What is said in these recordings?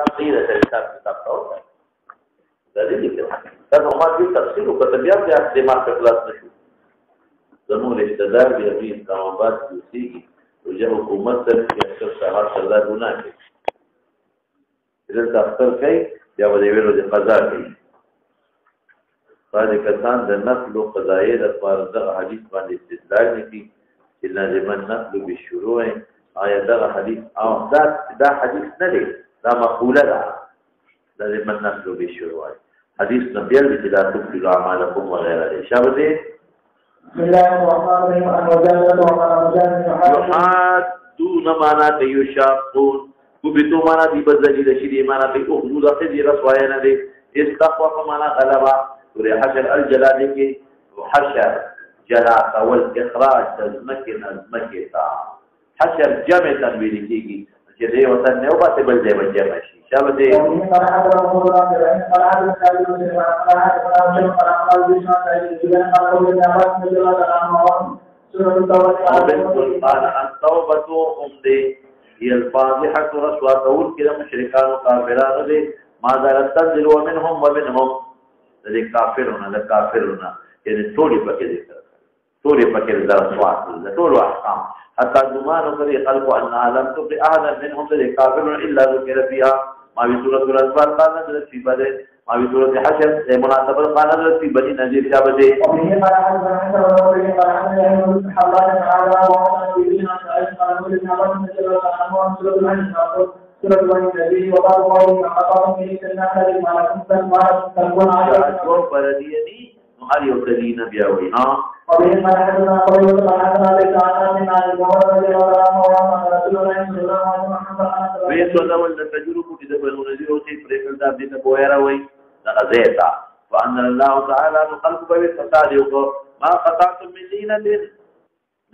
حساب دی دا حساب کتاب کاؤ دا دی لیکن دا نومات کی تفصیل و کتبیات دی آپ دماغ پر خلاص نشو زمون اشتدار بھی ابھی اسلام آباد کی اسی کی تو جب حکومت تر کی اکثر صاحب سردار گناہ کی ادھر دفتر کئی یا ودیویلو دی قضا کئی بعض کسان د نقل و قضایه د لپاره دغه حدیث باندې استدلال نکړي چې لازم النقل بالشروع آیا دغه حدیث او دا حدیث نه دی دا مقوله ده لازم النقل بالشروع حدیث نبی چې لا تبطلوا اعمالکم وغيرها شابه بسم الله الرحمن الرحيم يحادون معنا يشاقون وبتو معنا دی بدلی د شری معنا په حدود خدي رسوای نه دی استخفاف معنا غلبا سورہ حشر الجلال کی حشر جلا اول اخراج تزمکی نظمکی تا حشر جمع تنویر کی گی چې دې وطن نه وباسه بل ځای باندې ماشي شابه دې قال التوبه امدي هي الفاضحه رسوا قول كده مشركان وكافرون دي ما زالت تنزل ومنهم د کافرونو یعنی ټولې پکې ذکر ټولې پکې رسوات د ټولو احکام حتی ګمان کوي خلق ان عالم تو به احد منهم د کافرون الا ذکر فيها ما في سوره الانفال قال نزل في بدر ما في سوره حشر مناسبه قال نزل في بني نذير شابه سورة النبي وقال قوم أخطأتم من النحل ما لكم تنبون على فرديني نحل يبتدين بيويها وبهم حدثنا قوي وتبعثنا لك عنا من عن المولى رضي الله عنه وعن رسول الله صلى الله عليه وسلم ويسوى ول تجربه كده بنو نذير او شي فريقل دا دې ته بويرا وي غزيتا وان الله تعالى خلق به فساد ما قطعتم من لينه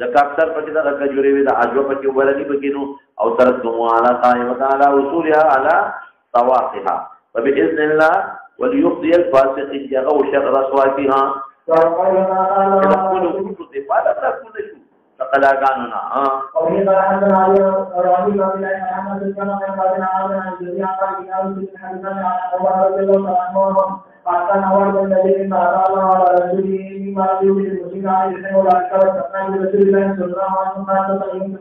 ځکه اکثر پکې دا کجوري وي دا اجو پکې وبرني پکې نو او ترتم على قائمه على وصولها على طواقها فباذن الله وليقضي الفاسق يغو شر رسواتها يقول كل دفاع لا تكون شو فقد كاننا وهي عندنا رضي الله عنه كما قال عن الجميع قال في حديثنا عن رضي الله عنه فكان أول الذين أراد على رسوله مما يوجد المسلمين عليه ولا أكثر من رسول الله صلى الله عليه وسلم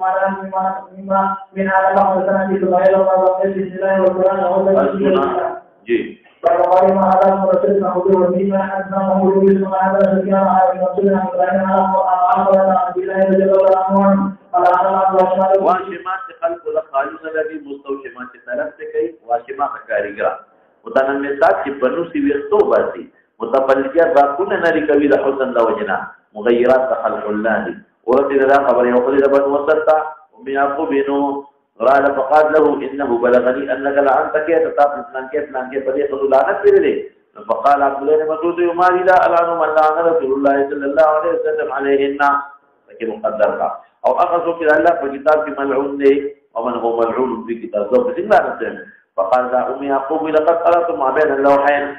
مما من على بعض السنة تغير الله في الله والقرآن جي فقال ما هذا رسول الله ومما أنه يريد ما هذا الذي على رسول الله إبراهيم على الله جل عنه واشمات خلق القانون الذي مستوشمات طرف سے کئی واشما کاریګر متنمسات چې بنو سی وختو باسي متفلجات باکونه نری کوي د حسن د وجنا مغیرات خلق الله ورته دا خبر یو خدای د بنو وسطا ام يعقوب نو قال فقال له انه بلغني انك لعنت كيف تطلع كيف بدي خذلانه پیرلې فقال عبد الله بن مسعود ما لا الان من لعن رسول الله صلى الله عليه وسلم عليهن لكن مقدر کا او اخذوا في الله في كتاب ملعون ومن هو ملعون في كتاب ذو الله فقال ذا أمي يعقوب لقد قرأت ما بين اللوحين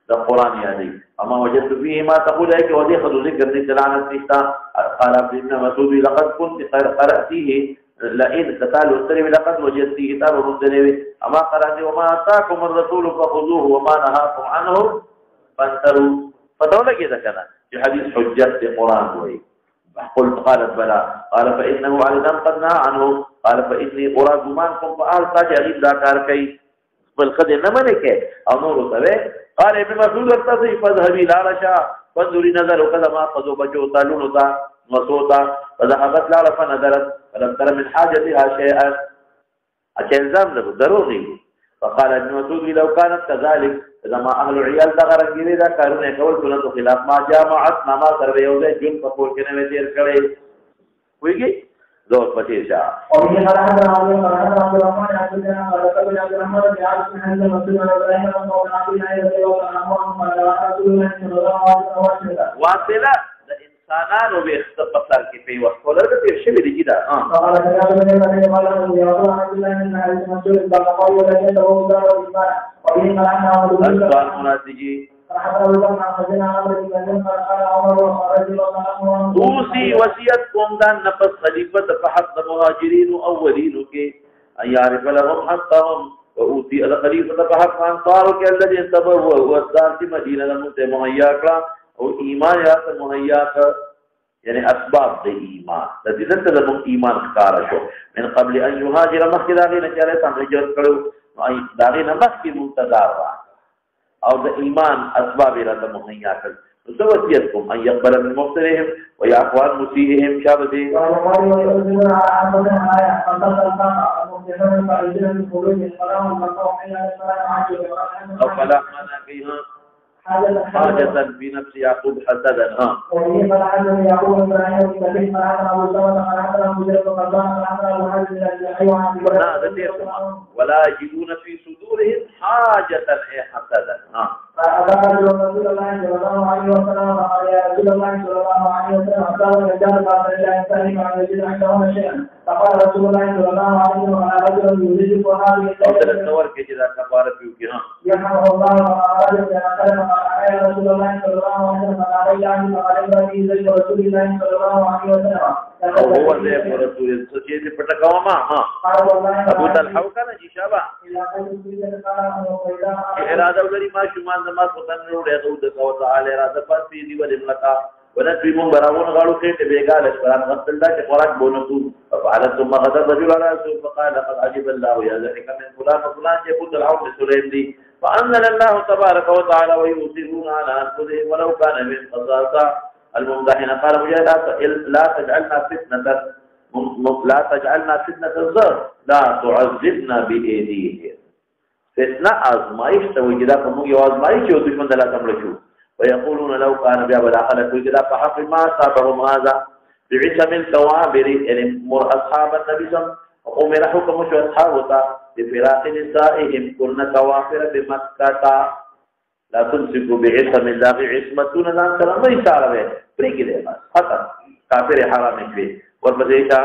ذا القرآن يعني أما وجدت فيه ما تقول أيك وديخذ ذكر نتلعن السيطة قال ابن مسعود لقد كنت قرأتيه لئن قتالوا السلم لقد وجدتيه كتاب مدنوي أما قرأت وما أتاكم الرسول فخذوه وما نهاكم عنه فانتروا فتولى كذا كان في حديث حجة القرآن وهي قلت قالت بلى قال فإنه على دم قد نهى عنه قال فإني أرى ګمانكم فآل تاجعين دا کار کوي بل خد نه منه کې او نور ته قال ابن مسعود ارتضي فذهبي لا رشا فانظري نظر وكذا ما قضوا بجو طالون ذا مصوتا فذهبت لا فنظرت فلم تر من حاجتها شيئا أكلزام له ضروري فقال ابن مسعود لو كانت كذلك اذا ما اهل العيال دغرنګي دا کارونه کول ټول خلاف ما جامعت ما سره یو ځای جون په کور کې نه تیر کړي ویږي زور پټی شه او یې هغه عبد الرحمن عبدنا ورکل عبد الرحمن بن عاصم بن مسعود ابراهيم بن عبد الله رضي الله عنه رسول الله صلى الله عليه وسلم واصله د انسانانو به اختصار کې په وخت ولر د تیر شوی دی دا قال يا عبد الله بن مسعود بقى ولا يدعو دوسي وصیت کوم دا نفس خلیفت په حق د مهاجرین اولین کې ان يعرف لهم حقهم وأوتي الخليفة بحق أنصارك الذي تبوأ وأسدار مدينة مهيا کړه او ایمان یا مهيا کړه یعنی اسباب د ایمان د دې ته د ایمان ښکارا شو من قبل ان يهاجر مخکې نه چاله څنګه هجرت کړو او داغه نه مخکې منتظر او د ایمان اسباب را مهيا کړ نو وصیتكم ان يقبل من مغفرهم ويعفو عن مسيئهم شابدي او فلا منا فيها حاجة في نفس يعقوب حسدا ولا يجدون في صدورهم حاجة حسدا فأبى رسول الله صلى الله عليه وسلم فقال يا رسول الله صلى الله عليه وسلم أصاب الرجال قال إلا يستلم عن يجد عندهم شيئا فقال رسول الله صلى الله عليه وسلم على رجل يجد هذه يرحمه الله فقال رجل فقال يا رسول الله صلى الله عليه وسلم فقال يعني فقال إبراهيم زوج رسول الله صلى الله عليه وسلم هو زوج رسول الله سوچې پټکاوما ابو طلحه وکنه چې شابه اراده ولري ما شومان نماز وطن وروړي ته د الله تعالی اراده پاتې دی ولې ملکا ولې موږ براونه غاړو کې ته بیګاله قرآن غسل دا چې خوراک بونتو فعلت ثم غضب رجل على رسول فقال لقد عجب الله يا ذلك من فلان وفلان يقول العون سليم دي فأنزل الله تبارك وتعالى ويؤثرون على أنفسهم ولو كان من قصاصة الممدحين قال مجاهد لا تجعلنا فتنة الزر لا تعذبنا بأيديهم فتنة أزمائش توجدا فمو يو أزمائش يو دشمن دلا تملشو ويقولون لو كان بها بالعقل كل كذا فحق ما أصابهم هذا بعشم الكوابر يعني مر أصحاب النبي صلى الله عليه وسلم وأمر حكم شو أصحابه بفراق نسائهم كن كوافر بمكة لا تمسكوا بعصم الله عصمتون نان سلام ما يسار به بريك ده بس خطر كافر حرام فيه والبديشة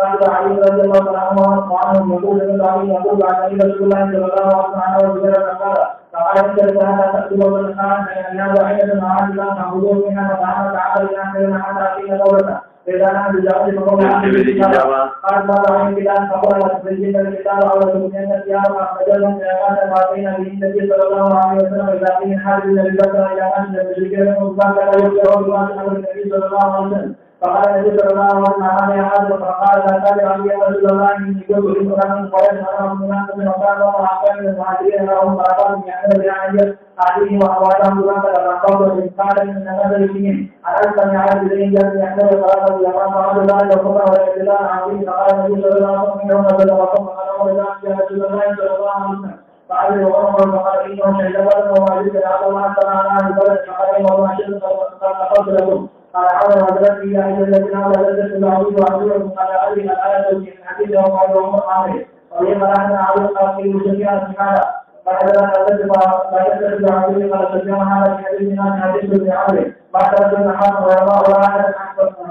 قال علي رضي الله عنه يقول يقول عن النبي صلى الله عليه وسلم فقال إن تكتب الخان أن يضع عيدا معاذ الله معبودون منها وتعالى تعالى لنا حتى فينا دولة إذا نحن بجاوز قال ما رأيت بلاد فقال تسجد الكتاب أو تسجد الثياب فأخرجهم من أمانة ما بين به النبي صلى الله عليه وسلم إذا فيه حال من البشر إلى أن المشركين مصداق لا يذكرون بما النبي صلى الله عليه وسلم فقال النبي صلى الله عليه وسلم أنا حاضر فقال لا تدع لي رسول الله إني كنت لمن قريش أنا من وكان وأحسن من المهاجرين لهم فرقات يعمل يعني عليه وأوالهم دون الرقابة قال من نبذ الدين أنا على الدين يحمل فرقات اليمن فقال الله وكفر والإبتلاء عظيم فقال النبي صلى الله عليه وسلم يوم بدل وقف فقال يا رسول الله صلى الله عليه وسلم فقال وعمر فقال إنه شهد ولد وواجد على الله تعالى عن بلد فقال وما شهد فقال لكم قال عمر وجدت يا أيها الذين آمنوا لا تدخلوا العدو وعدوكم قال هذه الآية في الحديث وقال عمر عليه ولما نحن عدو قاتلوا جميعا سبحانه فإذا لا تدخلوا العدو قال سبحانه هذا في حديثنا حديث ابن عمرو بعد رجل حرم ويراه ولا أحد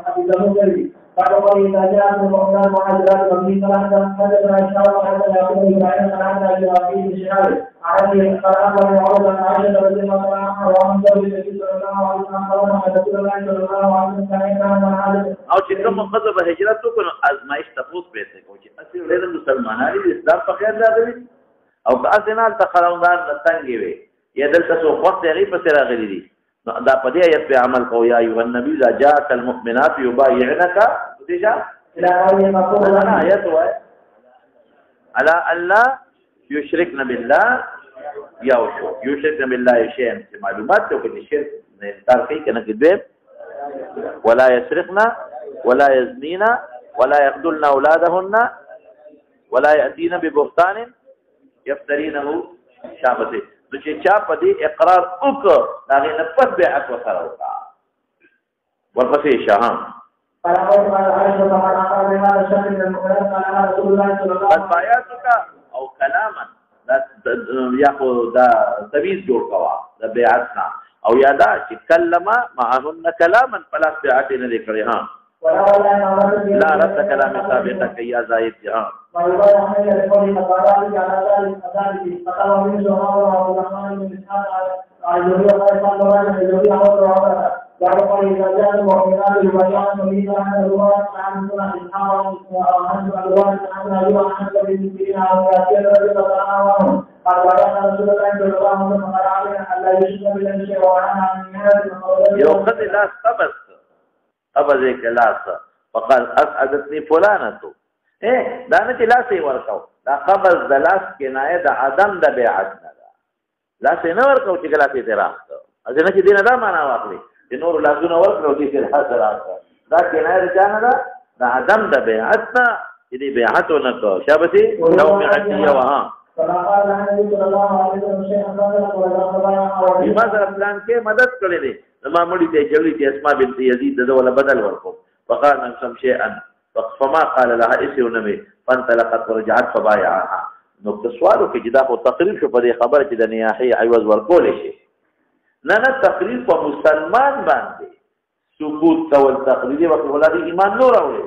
حديث المنكر فقال إذا جاءت المؤمنات مهاجرات وفي ثلاثة حدثنا إن شاء الله حتى يكون إبراهيم فنحن إلى في شهاده عليه قال وعرض عن عائشة رضي الله عنها وعن زوج النبي صلى الله عليه وسلم قال رسول الله صلى الله عليه وسلم كان او چې کوم مقصد هجرت کو ازمائش تفوس پیسې کو چې اصل ډېر مسلمانانو د اسلام په خیر راغلي او که اسنال تخلوندان تنګي وي یا دلته څو وخت یې په سر راغلي دي دا په دې آیت په عمل کو یا ایه النبی اذا جاءك المؤمنات يبايعنك دېجا الى آیت وای على الله يشركن بالله يوشو يشركن بالله شيئا معلومات لو كنت شرك تاريخي كان كذب ولا يسرقن ولا يزنين ولا يقتلن اولادهن ولا ياتين ببهتان يفترينه شابته نو چې چا په دې اقرار وکړ دا نه پد بیعت وسره وکړه ورپسې شاهان او کلاما یا خو دا تویز جوړ کوا د بیعتنا او یادا چې کلمه معهن کلاما فلا بیعت نه لري ها لا رد كلام سابقا كي زائد ها وقال إذا جاء المؤمنات يبايعن النبي عن الرواية عن سنة إسحاق وعن الرواية عن أيوب عن النبي المسلمين عن ياسين رضي الله عنه قال بايعنا رسول الله صلى الله عليه وسلم قال علينا ألا يشرك بالله شيئا وعن عن الناس يوقد لاس قبض لاس فقال أسعدتني فلانة دا نه لاسې ورکاو دا قبض د لاس کنایه د عدم د بیعت نه ده لاسې نه ورکاو چې لاسې ته راځه ځنه چې دینه دا معنا واخلي چې نور لاسونه ورکړو دې چې حاضر راځه دا کنایه ده نه ده د عدم د بیعت نه دې بیعت نه کو شابتي لو معديه وها بما سره پلان کې مدد کړې دي زما مړي ته جوړي چې اسماء بنت يزيد د ولا بدل ورکو فقال نفسم شيئا فما قال لها اسي ونبي فانطلقت ورجعت فبايعها نو سوالو کې جدا خو تقریر شو په دې خبره چې د نیاحي عوض ورکول شي نه تقریر په مسلمان باندې ثبوت او تقریر وکړي ولادي ایمان نور اوري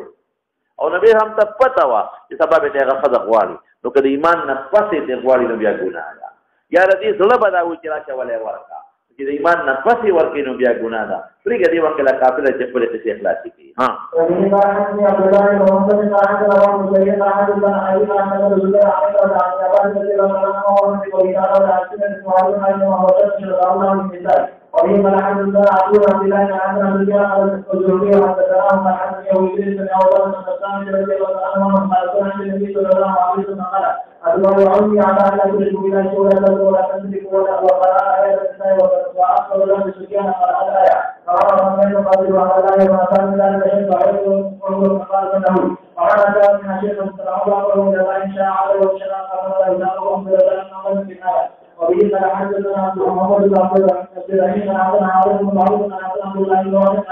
او نبی هم ته پتا وا چې سبب دې هغه خدای غواړي نو کله ایمان نه پسې دې غواړي نو بیا ګناه ده یا دې زړه بداوي چې راشه ولې ورکا چې ایمان نه پسې ورکې نو بیا ګناه ده پرې دې وکړه کافر چې خپل څه اخلاصي کوي ها وفي ملحد الله عبد الله عبد الله على الجوهري وعلى السلام على اليومين من اول من الثاني رضي الله عنه قال كان النبي صلى الله عليه وسلم قال أدعو عمي على أن لا تشركوا بالله شيئا ولا تملكوا وقال آية النساء وأخبر الله بسفيان قال الآية قال من قبل وعلى الله وما كان ذلك شيء فعله فقال له وعلى ذلك من شيخ الله وإذا إن شاء الله وشاء قال إذا الله فلا في الآية وبه قال حدثنا عبد محمد بن عبد الرحيم عن عاصم بن معروف عن عبد الله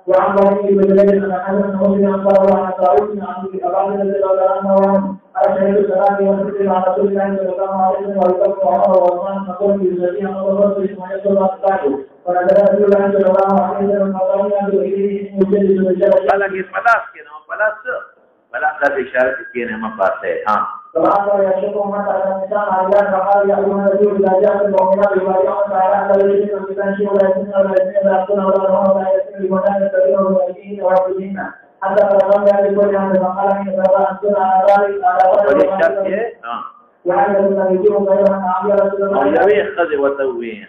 وعن ابي بن عن حسن بن انصار وعن طاووس عن ابي رضي الله عنه عن شهيد الصلاه والذكر عن رسول الله صلى الله عليه وسلم ويقف عمر وعثمان نقول في الجميع وقال في اسماعيل صلى الله عليه وسلم ونزل رسول الله صلى الله عليه وسلم فقال عنده اليه مجلد الرجال قال لك فلاس كده فلاس هذه اشاره كده ما فاته ها فقال يا شيخ ما تعلم الانسان على فقال يا ايها الذين اذا جاءت المؤمنات يبايعون على ان لا يشركن بالله شيئا ولا يزنين ولا يأتون ولا يرون ولا يأتون بمكان كبير ويأتيهن ويأتيهن حتى فرغم ذلك وجهه فقال ان تبعثون على ذلك على وعلى ان يجيبوا غيرها عن رسول الله يبي خذ وتوي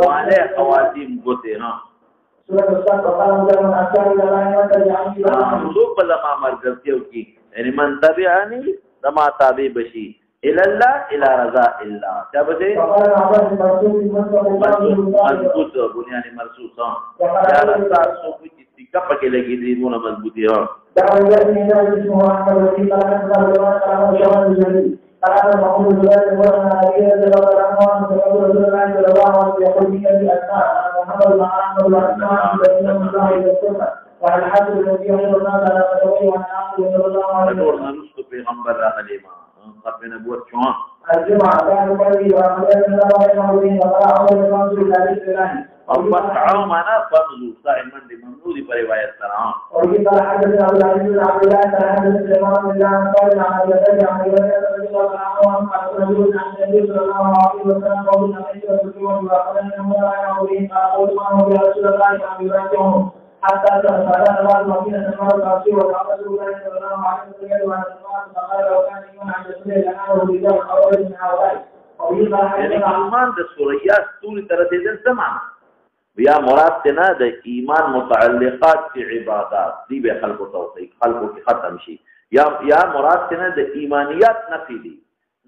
وعليه خواتيم قوتي مصوب لما مرکزیو کی یعنی من تبعانی دما تابع بشی الى الله الى رضا الله کیا بسے مضبوط بنیانی مرسوس یا رضا سوپی کی سکا پکے لگی دی دونہ مضبوطی قال محمود بن ورنا عليه رضي الله عنه رسول الله صلى الله عليه وسلم يقول لي الاسماء محمد بن عمرو بن عثمان بن الله السنه وعلى حسب الذي يحب الناس على فتوي وعن عمرو رضي الله عنه ورنا نسخ پیغمبر راغلیما قبل نبوت شو الجمعه كان قلبي وعمل الله عليه وقال عمر بن عبد الله وفتحوا معنا فضل صائما لممنوع في روايه سلام وقال حدثنا عبد العزيز بن عبد الله قال حدثنا سليمان بن الله قال عن ابي بكر عن رضي الله عنه عن رسول عن النبي صلى الله عليه وسلم قول النبي صلى الله عليه وسلم وقال انه لا يعود قال ما يا رسول الله عن يراجعهم حتى فقال الله المدينه المرء العصي وقال رسول الله صلى الله عليه وسلم وعن فقال لو كان يكون عند رسول الله لانه رجال خرج من هؤلاء يعني ایمان د سوریات طول ترتیب زمان یا مراد تنا د ایمان متعلقات فی عبادات دی به خلق توقیق خلق کی ختم شي یا مراد تنا د ایمانیات نفی دی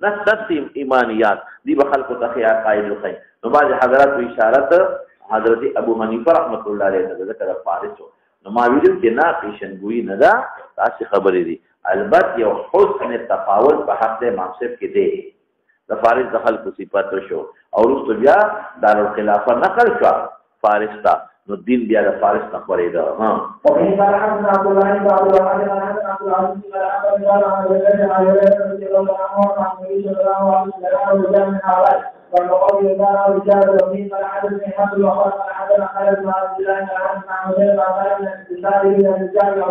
نفی ایمانیات دی به خلق تخیا قائل خی نو بعض حضرات و اشارت حضرت ابو حنیفه رحمت الله علیه ذکر فارس نو ما ویل کې نا پیشنګوئی نه دا تاسو خبرې دي البته یو حسن تفاوت په حق د منصب کې دی د فارس دخل کو صفات شو او رسول بیا دارالخلافه نقل شو فارس تا نو دین بیا د فارس نه پرې دا ها او په هغه حال عبد الله بن عبد الرحمن بن عبد العزيز بن عبد الله بن رضي الله عنه عن النبي صلى الله عليه وسلم وجاء من حوالي وقال الله رجال ومن العدد من حد وقال حدثنا خالد بن عبد الله بن عبد الله بن الرجال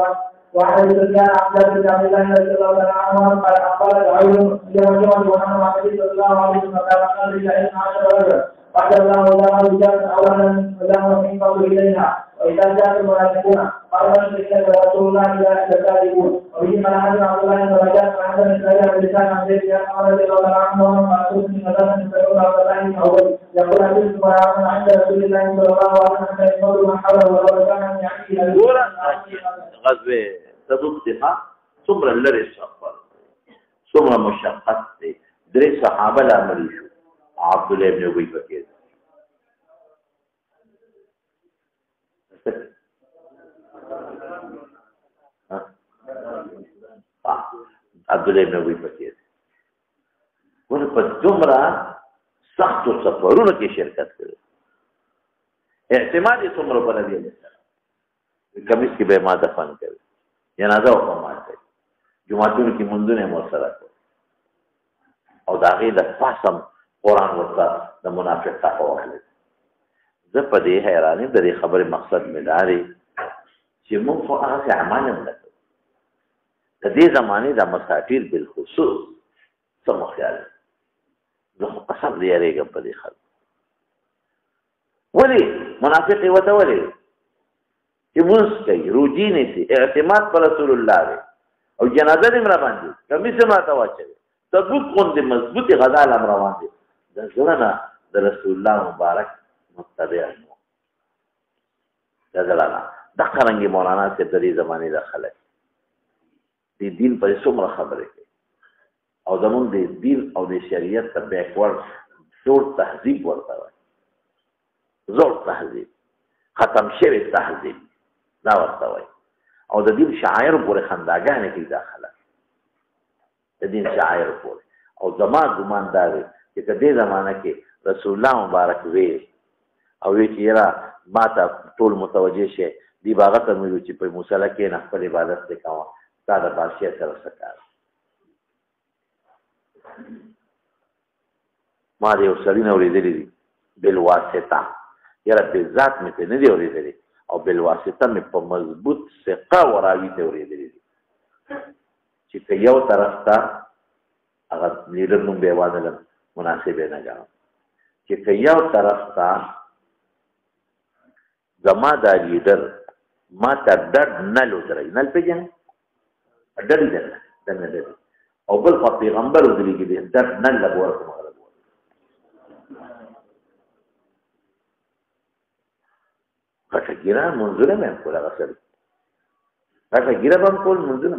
وعن سفيان عن جابر بن عبد الله رضي الله عنه قال أخبرت عيون يوم وأنا مع النبي صلى الله عليه وسلم قال لي 12 رجلا قال الله له رجال أولا وله من قبل إليها وإذا جاء المنافقون قال إن رسول الله لا يكذبون وفي قال عبد الله بن رجاء فحدث إسرائيل بلسان عن زيد بن عمر رضي الله عنه قال كنت في مدرسة فيقول عبد الله بن أول يقول حديث وعن عند رسول الله صلى الله عليه وسلم يقول من حوله ولو كان يعني غزوه تبوک څخه څومره لرې سفر څومره مشقت دی 3 صحابه لامل شو عبد الله بن ابي بکر عبد الله بن ابي بکر ونه په دومره سختو سفرونو کې شرکت کړ اعتماد څومره په نبی عليه السلام کمیس کې به ما دفن کړ جنازه وکړه جمعتون کې منځونه مو سره او دا غي د فاسم قران ورته د منافق تاسو واخلې زه په دې حیرانې د دې خبره مقصد مې داري چې موږ په هغه اعمال نه د دې زمانه د مسافر بالخصوص سم خیال زه قسم دې اړېږم په دې خبره ولی منافق وته ولی چې موږ کوي روجي نه سي اعتماد پر رسول الله دی او جنازه دې مر باندې کمی څه ماته واچوي تبوک غوندې مضبوطی غزا لم روان دي د زړه د رسول الله مبارک متبع نو دا زلاله د قرنګي مولانا سے د دې زمانه د خلک دي دین پر څومره خبره کوي او زمون د دین او د شریعت ته بیکورډ زور تهذیب ورته وایي زور تهذیب ختم شوی تهذیب دا ورته وایي او د دین شاعر پورې خنداګانې کې داخله د دین شاعر پورې او زما ګمان دا دی چې په دې زمانه کې رسول الله مبارک وی او وی چې را ماته ټول متوجه شي دی باغ ته مې چې په مصلی کې نه خپل عبادت وکاوه دا د بادشاہ سره سکار ما دې وسرین اورېدلې دي بل واسطه یاره په ذات مې ته نه دی اورېدلې او بل واسطه مې په مضبوط ثقه وراوي ته اورېدلې دي چې په یو طرف ته هغه لیډر نوم به وانه مناسب نه ګڼم چې په یو طرف ته زما دا لیډر ما ته ډډ نه لودري نه پیژنې ډډ نه او بل په پیغمبر ودرېږي دې ډډ نه لګور کوم غلط کټه ګیران منځونه مې کول هغه سره کټه ګیره هم کول منځونه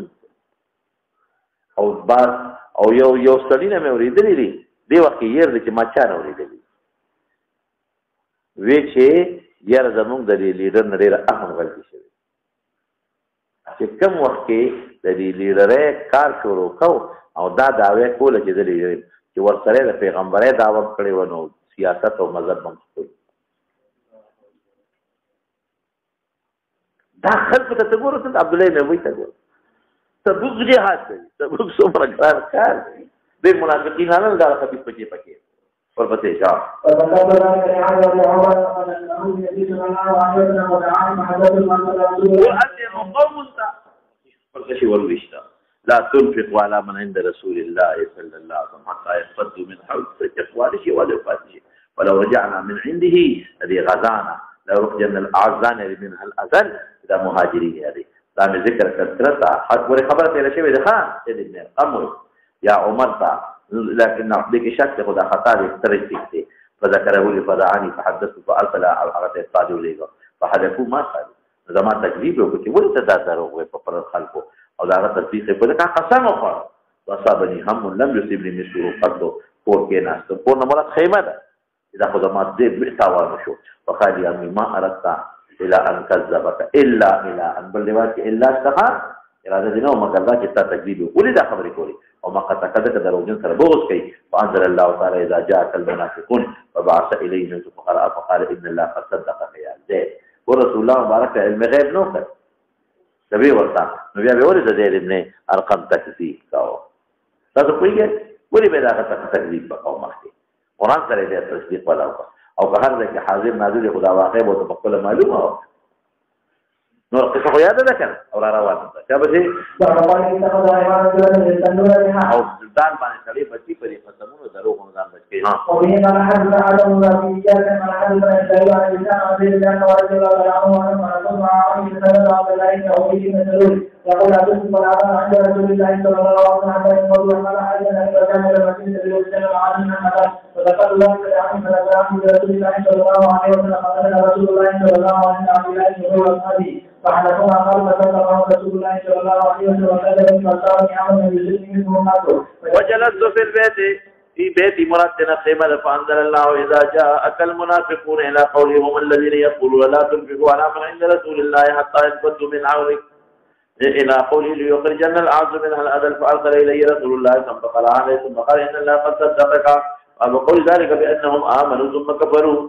او باز او یو سړی نه مې اورېدلې دي دی وخت یې دې چې ما چا نه اورېدلې وی چې یار زمونږ د لیډر نه ډېر اهم غلطي شوی چې کوم وخت کې د لیډر کار شروع کو او دا داوی کوله چې د لیډر چې ورسره د پیغمبري دعوت کړي ونه سیاست او مذهب هم کوي دا خلق ته تګورو ته عبد الله بن ابي تګورو تبوک جهاد دی تبوک څومره کار دی د منافقین نه دا خبي پکې اور بته شاه لا تنفق على من عند رسول الله صلى الله عليه وسلم حتى ينفضوا من حول اقواله ولا فاته ولو رجعنا من عنده الذي غزانا لو رجعنا الاعزان منها الاذل الى مهاجرين هذه دام ذکر کثرتا حق ور خبره ته شوی ده خان ابن امر یا عمر تا لكن دې شک ته خدا خطا دې ترې فذكره لي فدعاني فحدثت فارسل على الصادق ليغا فحدثوا ما قال زما تکلیف وکړي ولته دا درو په پر خلکو او دا تطبیق په لکه قسم وکړ وصابني هم لم يصيبني مثل قد فور کې ناست په نو مراد خیمه ده دا خدمات دې بتاوانه شو فقال يا ما اردت الى ان كذبك الا ان بلوات الا استخا اراده دې نو مګر دا چې تا تکلیف ولې دا خبرې کوي او ما قد تكذب دروجن سره بغض کوي فانزل الله تعالى اذا جاءك المنافقون فبعث اليهم الفقراء فقال ان الله قد صدق يا زيد ورسول الله مبارك علم غيب نو کړ نبی ورته نو بیا به ورته زید ابن ارقم تکذیب کاو تاسو کویږئ ولې به دا تکذیب وکاو مخکې قرآن سره دې تصدیق ولاو او که هر ځای کې حاضر ناظر خدا واقع به په خپل معلومه نور قصه خو یاد ده کنه او را روانه ده چا به او ځان باندې سړی بچی پرې قسمونو درو غو ځان بچی ها او به قال حدثنا ادم بن ابي اياس قال حدثنا سعيد عن هشام عن زيد بن ورد الله عنه وعن عائشه رضي الله عنها يقول حدث بلاغا عند رسول الله صلى الله عليه وسلم وقال حدثنا كان المسجد الذي وجد عالما هذا فذكر الله عن رسول الله صلى الله عليه وسلم قال رسول الله صلى الله عليه وسلم فحدثنا قال فذكر رسول الله صلى الله عليه وسلم فصار عمل بجسمه الناس وجلست في البيت في بيت مرتنا خيمة فأنزل الله إذا جاءك المنافقون إلى قولهم الذين يقولون لا تنفقوا على من عند رسول الله حتى ينفذوا من حولك إلى قوله ليخرجن الأعز منها الأذل فأرسل إليه رسول الله ثم قال عليه ثم قال إن الله قد صدقك وقول ذلك بأنهم آمنوا ثم كفروا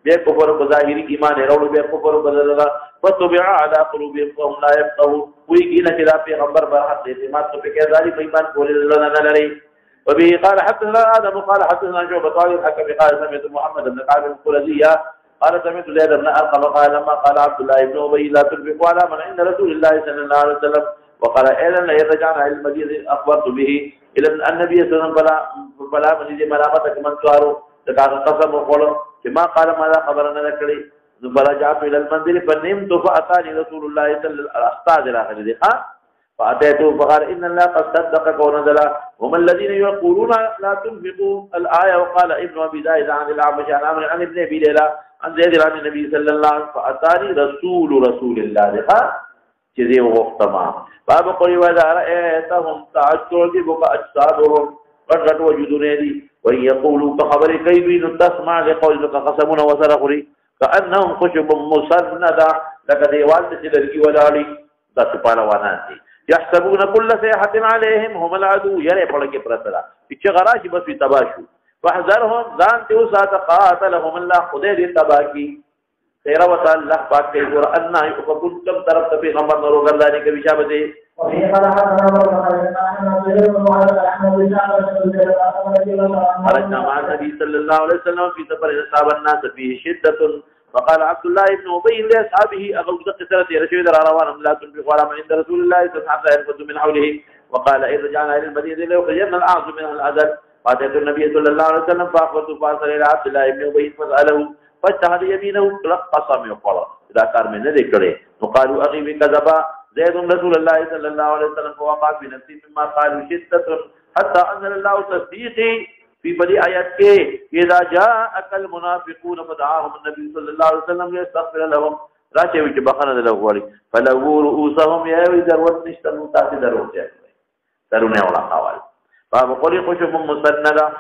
بكفروا بظاهر إيمان رولوا بكفروا بذلك فتبع على قلوبهم فهم لا يفقهون ويقين كذا في غمبر برحق اعتماد تفكر ذلك إيمان قول لنا نلري وبه قال حدثنا آدم قال حدثنا شعبة قال الحكم قال سمعت محمد بن قعب القرزية قال سمعت زيد بن أرقم قال لما قال عبد الله بن أبي لا تنفقوا على من عند رسول الله صلى الله عليه وسلم وقال أيضا لئن رجعنا إلى المدينة أخبرت به إلى النبي صلى الله عليه وسلم فلا مزيد ملامتك من سواره لكان قسم وقوله كما قال ماذا خبرنا ذكري فرجعت إلى المنزل فنمت فأتاني رسول الله صلى الله عليه وسلم فأتيته فقال إن الله قد صدقك ونزل هم الذين يقولون لا تنفقوا الآية وقال ابن أبي زايد عن الأعمش عن عمرو عن ابن أبي ليلى عن زيد عن النبي صلى الله عليه وسلم فأتاني رسول الله چیزیں وقتما باب قولی وإذا رأيتهم تعجبك أجسادهم قد وجدوني دي وإن يقولوا بخبر كيبين تسمع لقولك قسمون وسرخري كأنهم خشب مسندة لك ديوال تسلركي ولالي دا سپالا وانان دي يحسبون كل سيحة عليهم هم العدو يرى پڑک پرسلا اچھا غراش بس في تباشو فاحذرهم ذانت وسات قاتلهم الله خدے دي تباکی خیر وتا الله پاک کے قرآن يؤفكون كم طرف في غمر نورو گردانی کے بشابتے خرجنا مع النبي صلى الله عليه وسلم في سفر اصاب الناس فيه شدة فقال عبد الله بن أبي لأصحابه أغلق قتلت رشيد روان لا تنفقوا على من عند رسول الله صلى الله عليه وسلم ينفذ من حوله وقال إذا رجعنا إلى المدينة ليخرجن الأعز منها الأذل فأتيت النبي صلى الله عليه وسلم فأخبرته فأرسل إلى عبد الله بن أبي فسأله فاجتهد يمينه قسم يقول إذا كان من ذكره وقالوا أخي بكذبا زيد رسول الله صلى الله عليه وسلم فوقع في نفسه مما قالوا شدة حتى أنزل الله تصديقي في بدي آيات کے اذا جاءك المنافقون فدعاهم النبي صلى الله عليه وسلم ليستغفر لهم راچه وچ بخنه له غوري فلو رؤوسهم يا ذروت نشتم تاسي ضرورت ہے ترونه ولا حوال باب قولي خشب مسنده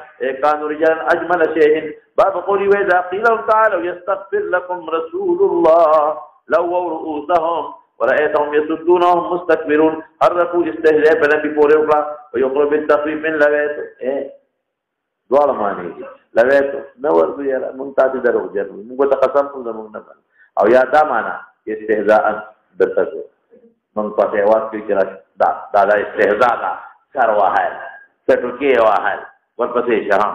كانوا رجالا اجمل شيء باب قولي واذا قيل لهم تعالوا يستغفر لكم رسول الله لو رؤوسهم ورأيتهم يسدونهم مستكبرون حركوا استهزاء بنبي فوريوكا ويقرب التخفيف من لغيته دوال معنی لویتو نور بیا منتاج درو جن موږ ته قسم کوم زموږ نه او یا دا معنا استهزاء دتو من په واس کې دا استهزاء دا کار واه څه کې واه ورپسې شهم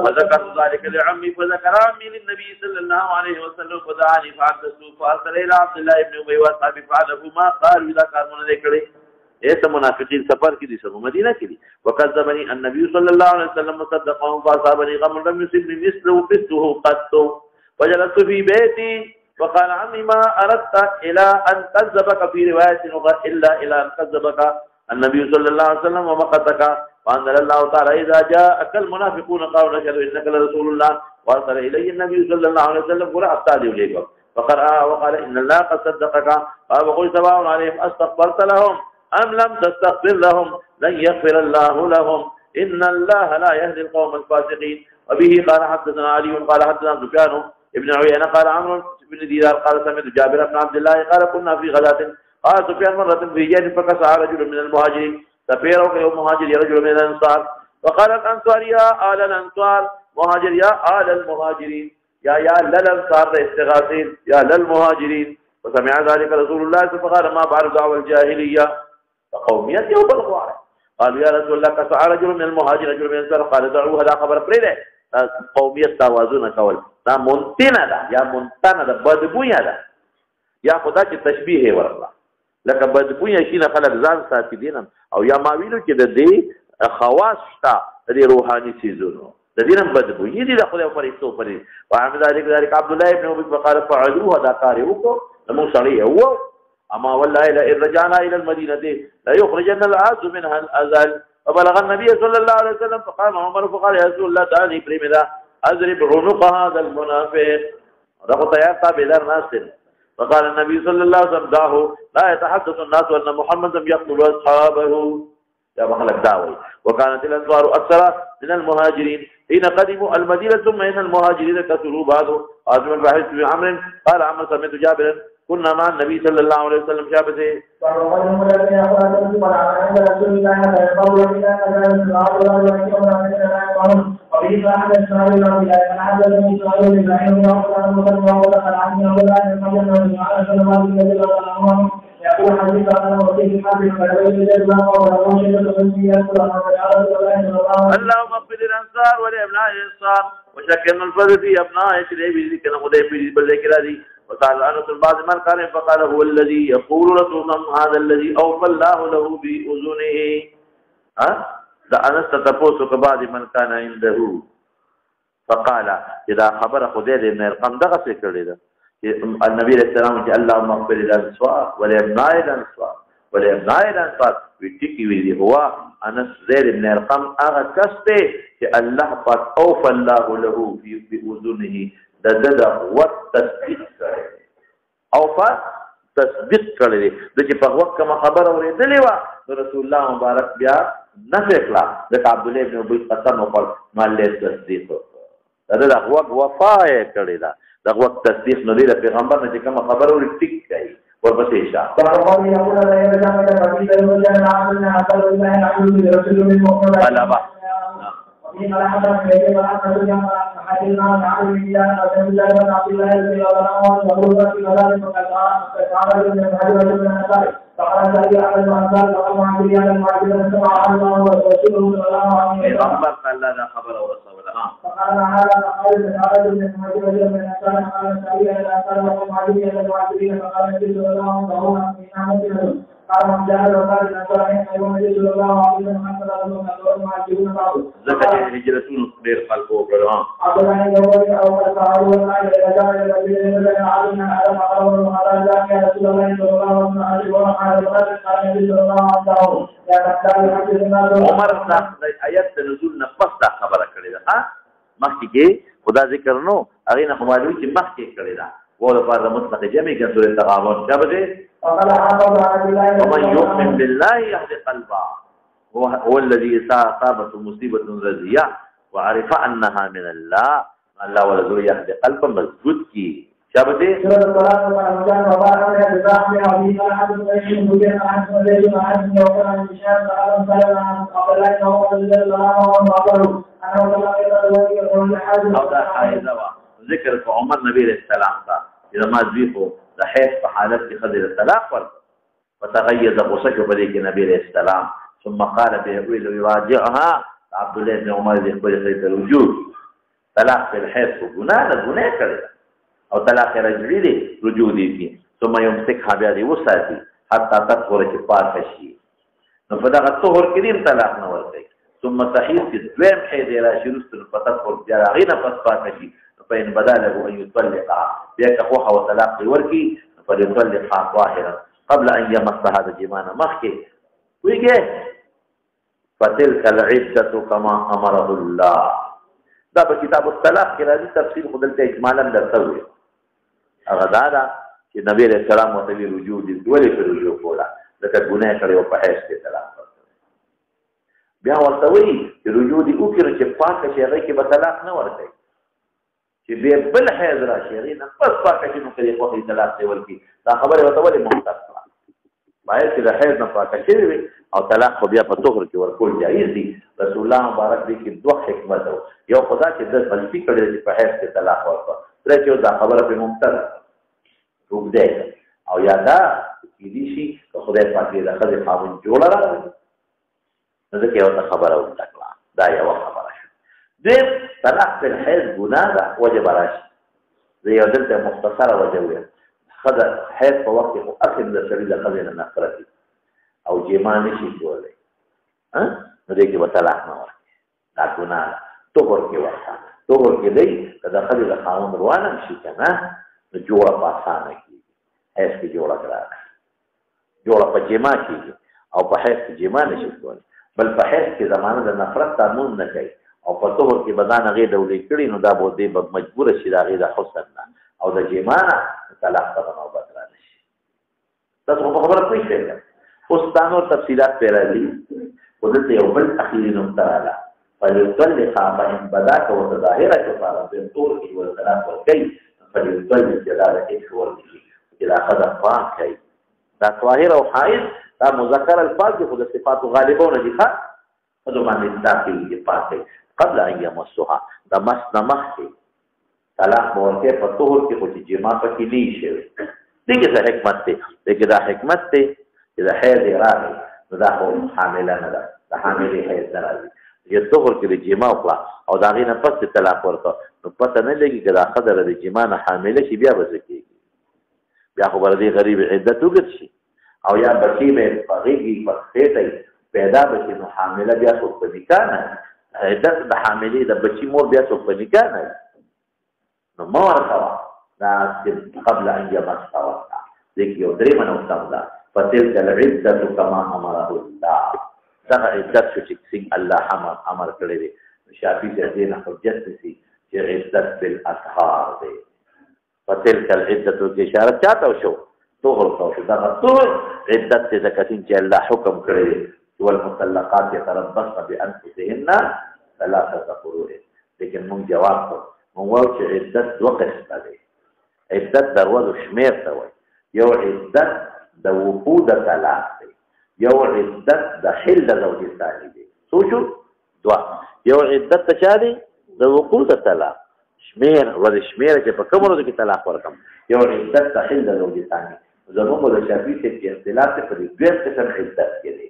وذكر ذلك لعمي فذكر عمي للنبي صلى الله عليه وسلم فدعاني فحدثته فارسل الى عبد الله بن ابي واصحابه فعله ما قال اذا كان من ذكر ایسا منافقین سفر کی دی سب مدینہ کی دی وکذبنی النبی صلی اللہ علیہ وسلم مصدقهم فاصابني غم لم يصبني مثله قط وجلست في بيتي وقال عمي ما اردت الى ان كذبك في روايه الا الى ان كذبك النبي صلى الله عليه وسلم ومقتك فانزل الله تعالى اذا جاءك المنافقون قالوا نشهد انك لرسول الله وارسل الي النبي صلى الله عليه وسلم قرأ اليكم فقرأ وقال ان الله قد صدقك قال وقل سواء عليهم استغفرت لهم أم لم تستغفر لهم لن يغفر الله لهم إن الله لا يهدي القوم الفاسقين وبه قال حدثنا علي قال حدثنا سفيان ابن عيينة قال عمرو بن دينار قال سمعت جابر بن عبد الله قال كنا في غزاة قال سفيان مرة في جيش فكسع رجل من المهاجرين سفيره يوم مهاجر رجل من الأنصار وقال الأنصار يا آل الأنصار مهاجر يا آل المهاجرين يا للأنصار استغاثين يا للمهاجرين وسمع ذلك رسول الله فقال ما بعد دعوى الجاهلية قومیت یو بل غواړي. قالوا یا رسول الله کسع رجل من المهاجر رجل من الانصار قال دعوه دا خبر پرې ده قومیت توازن کول دا منتنه ده یا منتنه ده بدبویه ده یا خدا چې تشبیه ورغله لکه بدبویه شي نه خلک ځان ساتي دینم او یا ما ویلو چې د دې خواص شته د روحاني چیزونو د دینم بدبویه دي د خدای فرښتو پرې وعمد ذلك عبد الله ابن ابي فقال فعلوه دا کار وکړو نو سړی هو اما والله إن رجعنا الى المدينه لا يخرجن العز منها الازل فبلغ النبي صلى الله عليه وسلم فقام عمر فقال يا رسول الله تعالى برمدا اضرب عنق هذا المنافق رغت يا تابعدار ناس فقال النبي صلى الله عليه وسلم داه لا يتحدث الناس ان محمد يقتل اصحابه يا مخلق داوي وكانت الانصار اكثر من المهاجرين حين قدموا المدينه ثم ان المهاجرين كثروا بعض عاصم الباحث بن عمرو قال عمرو سمعت جابر كنا مع النبي صلى الله عليه وسلم شابته يقول حديث عن وكيل حاتم اللهم اغفر للانصار ولابناء الانصار وشكرنا الفضل في ابناء شريبي كان خدای بالذكر هذه وقال انس بعض من قال فقال هو الذي يقول رسول هذا الذي اوفى الله له باذنه ده انس تطوس بعض من كان عنده فقال اذا خبر خدای دې نه رقم دغه څه کړی ده النبي عليه السلام چې اللهم اغفر للانصار ولابناء الانصار ولابناء الانصار وټکی ویلي هو انس زید بن ارقم هغه کس ته چې الله پاک اوفى الله له باذنه د وقت تصدیق کړي او په تصدیق کړي د چې په وخت کوم خبر اورېدلې و رسول الله مبارک بیا نه فکلا د عبد الله ابن ابي قسم او مال تصدیق دا د وقت وفا کړي دا د وقت تصدیق نو د پیغمبر نه چې کوم خبر اورې ټیک کړي ورپسې شه من الحمد لله حديثنا عن عبد الله بن عبد الله رضي الله عنه وقال في مدارس فقال ابن حجر بن نصار فقال سأل على الأنصار فقال عن رجال المعجزة سمع الله ورسوله صلى الله عليه وسلم قال لا خبر ورسوله فقال هذا فقال تعالى ابن حجر بن نصار قال سأل على الأنصار وقال عن المعجزين فقال النبي صلى الله عليه وسلم في نعمته قال من جاء وقال الأنصار حين النبي صلى الله عليه وسلم حتى لا يكون المعجزون بعض زكاة هجرتون غير خلقه برهان عبد الله يقول أو قال والله إذا جاء الذين عالمنا على مقام وقال يا رسول الله صلى الله عليه وسلم وقال قال النبي صلى الله عليه وسلم يا تقدر حديث الناس عمر صاحب آیات نزول نه پس خبره کړې ده مخکې کې خدا ذکر نو هغه نه معلومه چې مخکې کړې ده وو لپاره مطلق جمع کې سورۃ تغابن شابه ومن يؤمن بالله يهدي قلبه هو الذي أصابته مصيبة رزية وعرف أنها من الله الله ولذو يهدي قلبه مضبوط کی شابه ذکر عمر نبی علیہ السلام کا اذا ما ذبحوا صحيح في حالة خذل الطلاق فتغيظ غصته بذلك النبي عليه السلام ثم قال بيقول يراجعها عبد الله بن عمر يقول خيط الوجود طلاق في الحيض وجناه كذا او طلاق رجعي رجودي فيه ثم يمسكها بهذه وساتي حتى تطهر كفار فشي فدغ الطهر كريم طلاق نورتي ثم صحيح دوام حيض الى شروط فتطهر جراغين فصفا فشي فإن بدا له أن يطلقها بيكفوها وطلاق وركي فليطلقها ظاهرا قبل أن يمس هذا الجمان مخي ويجي فتلك العدة كما أمره الله ده بكتاب الطلاق كده دي تفسير خدلت إجمالا للتوي أغدادا کہ نبی علیہ السلام وطبی رجوع دی دولی پر رجوع کولا لکه گناه کړی او په حیث کې طلاق ورکړي بیا ورته وایي چې رجوع دی وکړي چې پاکه شي هغه کې به طلاق نه ورکړي چې بیا بل حیض راشي هغې نه بس پاکه شي نو کړي خوښي طلاق دی ورکړي دا خبرې ورته ولې مختص کړه باید چې د حیض نه پاکه شوې وي او طلاق خو بیا په طهر کې ورکول جایز دي رسول الله مبارک دی کې دوه حکمت یو خدا چې د غلطي کړې چې په حیض کې طلاق ورکړه درې چې دا خبره په ممتاز روک دی او یا دا کېدی شي که خدای پاک یې د ښځې خاوند جوړه راغلی نو ځکه یې ورته خبره ورته کړه دا یوه خبره شوه دویم طلاق فی الحیض ګناه ده وجه به راشي زه یو دلته مختصره وجه ویم ښځه حیض په وخت کې خو اصل د سړي د ښځې نه نفرت وي او جما نشي کولی نو دې کې به طلاق نه ورکړي دا ګناه ده طهر کې ورته طهر کې دی که د ښځې د خاوند روانه شي که نه نو جوړه په اسانه کېږي حیض کې جوړه ګرانه جوړه په جما کېږي او په حیض کې جما نشي کولی بل په حیض کې زمانه د نفرت تعمل نه کوي او په طهر کې به ځان هغې ډولې کړي نو دا به دې به مجبوره شي د هغې د حسن نه او د جما نه طلاق ته به نوبت را نه شي تاسو خو په خبره پوه شئ اوس دا نور تفصیلات پرې راځي خو دلته یو بل اخري نقطه راغله فليطلق فإن بداك وتظاهرة كفارة بالطرق والطلاق والكي فليطلق جلالة ورده إذا أخذ فاكي دا ظاهر أو حائض دا مذكر الفاظ خذ صفات غالبون دفاع فدو من الداخل فاكي قبل أن يمسها دا مس نمخي طلاق بوركي فطهر كي خذ جماع فكي ليشه ديك إذا حكمت ديك إذا حكمت إذا حيض راغي دا هو حاملة ندا دا حاملة حيض نرازي یو طهر کې د جما وکړه او د هغې نه پس طلاق ورکړه نو پته نه لګي که دا ښځه د جما نه حامله شي بیا به څه کېږي بیا خو به د دې غریب عدت اوږد شي او یا بچی به یې په غېږ په خېټه پیدا به شي نو حامله بیا څوک په نکاح نه عدت د حاملې د بچي مور بیا څوک په نکاح نه نو مه ورکوه دا قبل ان یمسها ورکړه دې کې یو درېیمه نقطه ده فتلک العدة کما امره الله دغه عدت شو چې څنګه الله امر کړی دی شافعي چې دې نه حجت نشي چې عدت بالاطهار دی فتلک العدة کې اشاره چاته شو طهر شو دغه طهر عدت دې ځکه چې الله حکم کړی دی والمطلقات يتربصن بانفسهن ثلاثه قروء لیکن موږ جواب کوو موږ وایو چې عدت دوه قسمه دی عدت دروازه شمیر ته وایي یو عدت د وقوع د طلاق دی یو عدت د حل د زوج ثاني دی سوچو دوا یو عدت ته چا دی د وقوع د طلاق شمیر ورته شمیر چې په کومو کې طلاق ورکم یو عدت د حل د زوج ثاني زموږ د شافعي کې اختلاف په دې دوه قسم عدت کې دی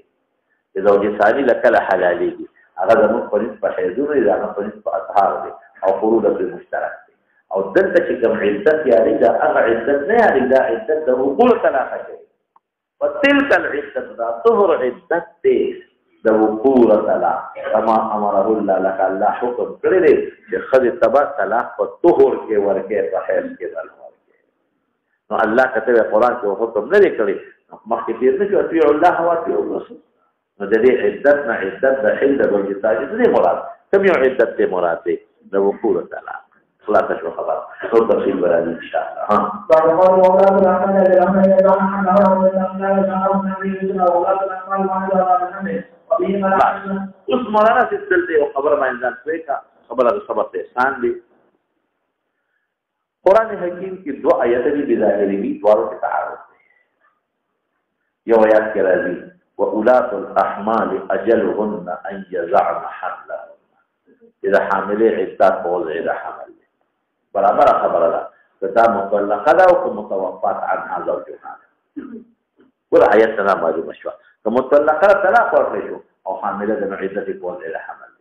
د زوج ثاني لکه حلاليږي هغه زموږ په نسبت حیضونه دي هغه په نسبت اطهار دي او فروض په مشترک دي او دلته چې کوم عدت یاري دا هغه عدت نه یاري دا عدت د وقوع طلاق کوي وتلك العدة طهر عدت د وقوع طلاق كما امره الله لك الله حکم کړی دی چې ښځې تبا طلاق په طهر کې ورکې په حیض کې ورکې نو الله کتب قرآن کې حکم نه دی کړی مخکې تېر نه شو اطیعوا الله واطیعوا الرسول نو د دې عدت نه عدت د حل د زوج ثاني نه مراد کوم یو عدت ته مراد دی د وقوع طلاق خلاص شو خبر ټول تفصیل ورته ان شاء الله ها اوس مولانا سلسله یو خبر باندې ځان پوهه خبره د سبب ته احسان دی قران حکیم کې دو آیات دي بظاهري دوه تعارض یو آیات کې راځي واولات الاحمال اجلهن ان يضعن حملهن اذا حامله عدت وضع اذا حمل برابر خبره ده دا مطلقه ده او متوفات عنها زوجها ول آیاتنا معلومه شو مطلقه طلاق ورکړي شو او حامله ده عدت وضع اذا حمل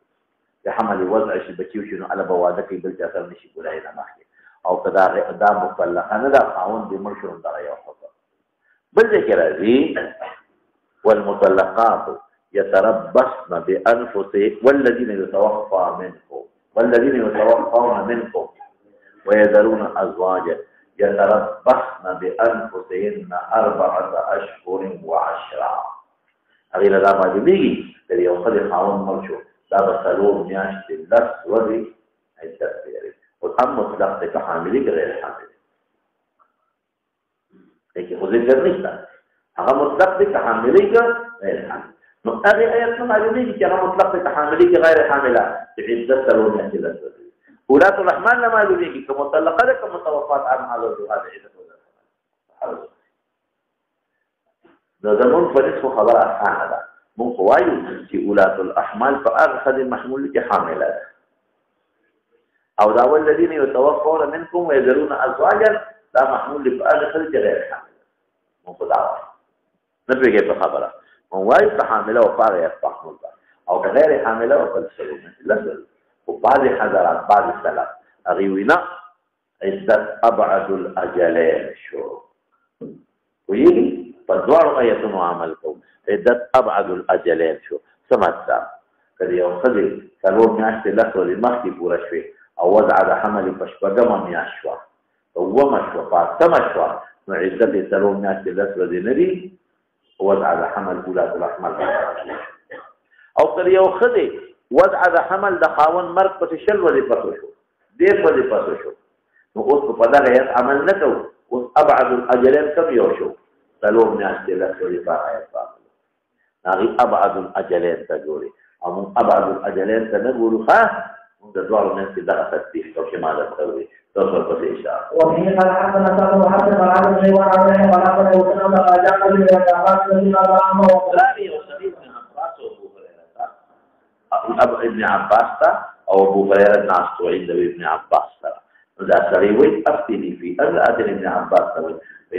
د حمل وضع شي بچیو شنو على بواده کې بل ځای نشي کولای نه مخکې او کدا دا مطلقه نه ده خاوند دې مرشد دغه یو حکم بل ذکر راځي والمطلقات يتربصن بأنفسهن والذين يتوفون منكم ويذرون أزواجا يتربصن بأنفسهن 4 أشهر و10 هغه لا ما دي د یو خدای خاون مرشو دا بسلور میاشتې لس ورځې عدت لري او هم مطلق ته حاملې غیر حاملې کې خو ذکر نشته هغه مطلق ته حاملې غیر حاملې نو هغه آیت معلومه دي چې هغه مطلق ته حاملې غیر حامله چې عدت سلور میاشتې لس ورځې اولاد الرحمن لما معلومه دي چې مطلقه ده کوم متوفات عن هذا الجهاد عدت دا زمون فرض خبر اسانه ده مون قوایو چې اولاد الاحمال فاخذ المحمول کې حامله ده او دا والذین يتوفون منكم ويذرون ازواجا دا محمول فاخذ غیر حامله مون خدا نه پوهېږې په خبره وایي که حامله وه په هغه یصبح مدة او که غیر حامله وه فلسلو لسل خو بعضې حضرات بعضې سلف هغوی وایي نه عدت ابعد الاجلین شو پوهېږي په دواړو ایتونو عمل کوو عدت ابعد الاجلین شو څه مطلب که د یو ښځې څلور میاشتې لس ورځې مخکې پوره شوې او وضع د حمل په شپږمه میاشت شوه په اوومه شوه په اتمه شوه نو عدت یې څلور میاشتې لس ورځې نه دي وضع د حمل اولاد الاحمل او که د یو ښځې وضع د حمل د خاوند مرګ پسې 20 ورځې پسو شو 10 ورځې پسو شو نو اوس په دغه هیڅ عمل نه کوو اوس ابعد الاجلین کم یو شو څلور میاشتې لس ورځې په هغه هیڅ هغوی ابعد الاجلین ته ګوري او موږ ابعد الاجلین ته نه ګورو ښه موږ د دواړو منځ کې دغه تطبیق کوو چې ما درته وویل تاسو ورپسې اشاره وفيه قال حدثنا محمد بن عبد الله وعن ابي قال قال وسلم قال جاء ابن عباس رضي الله عنه وقال ابن عباس او ابو هريره ناس عند ابن عباس دا سړی وایي افتني في ان ادن ابن عباس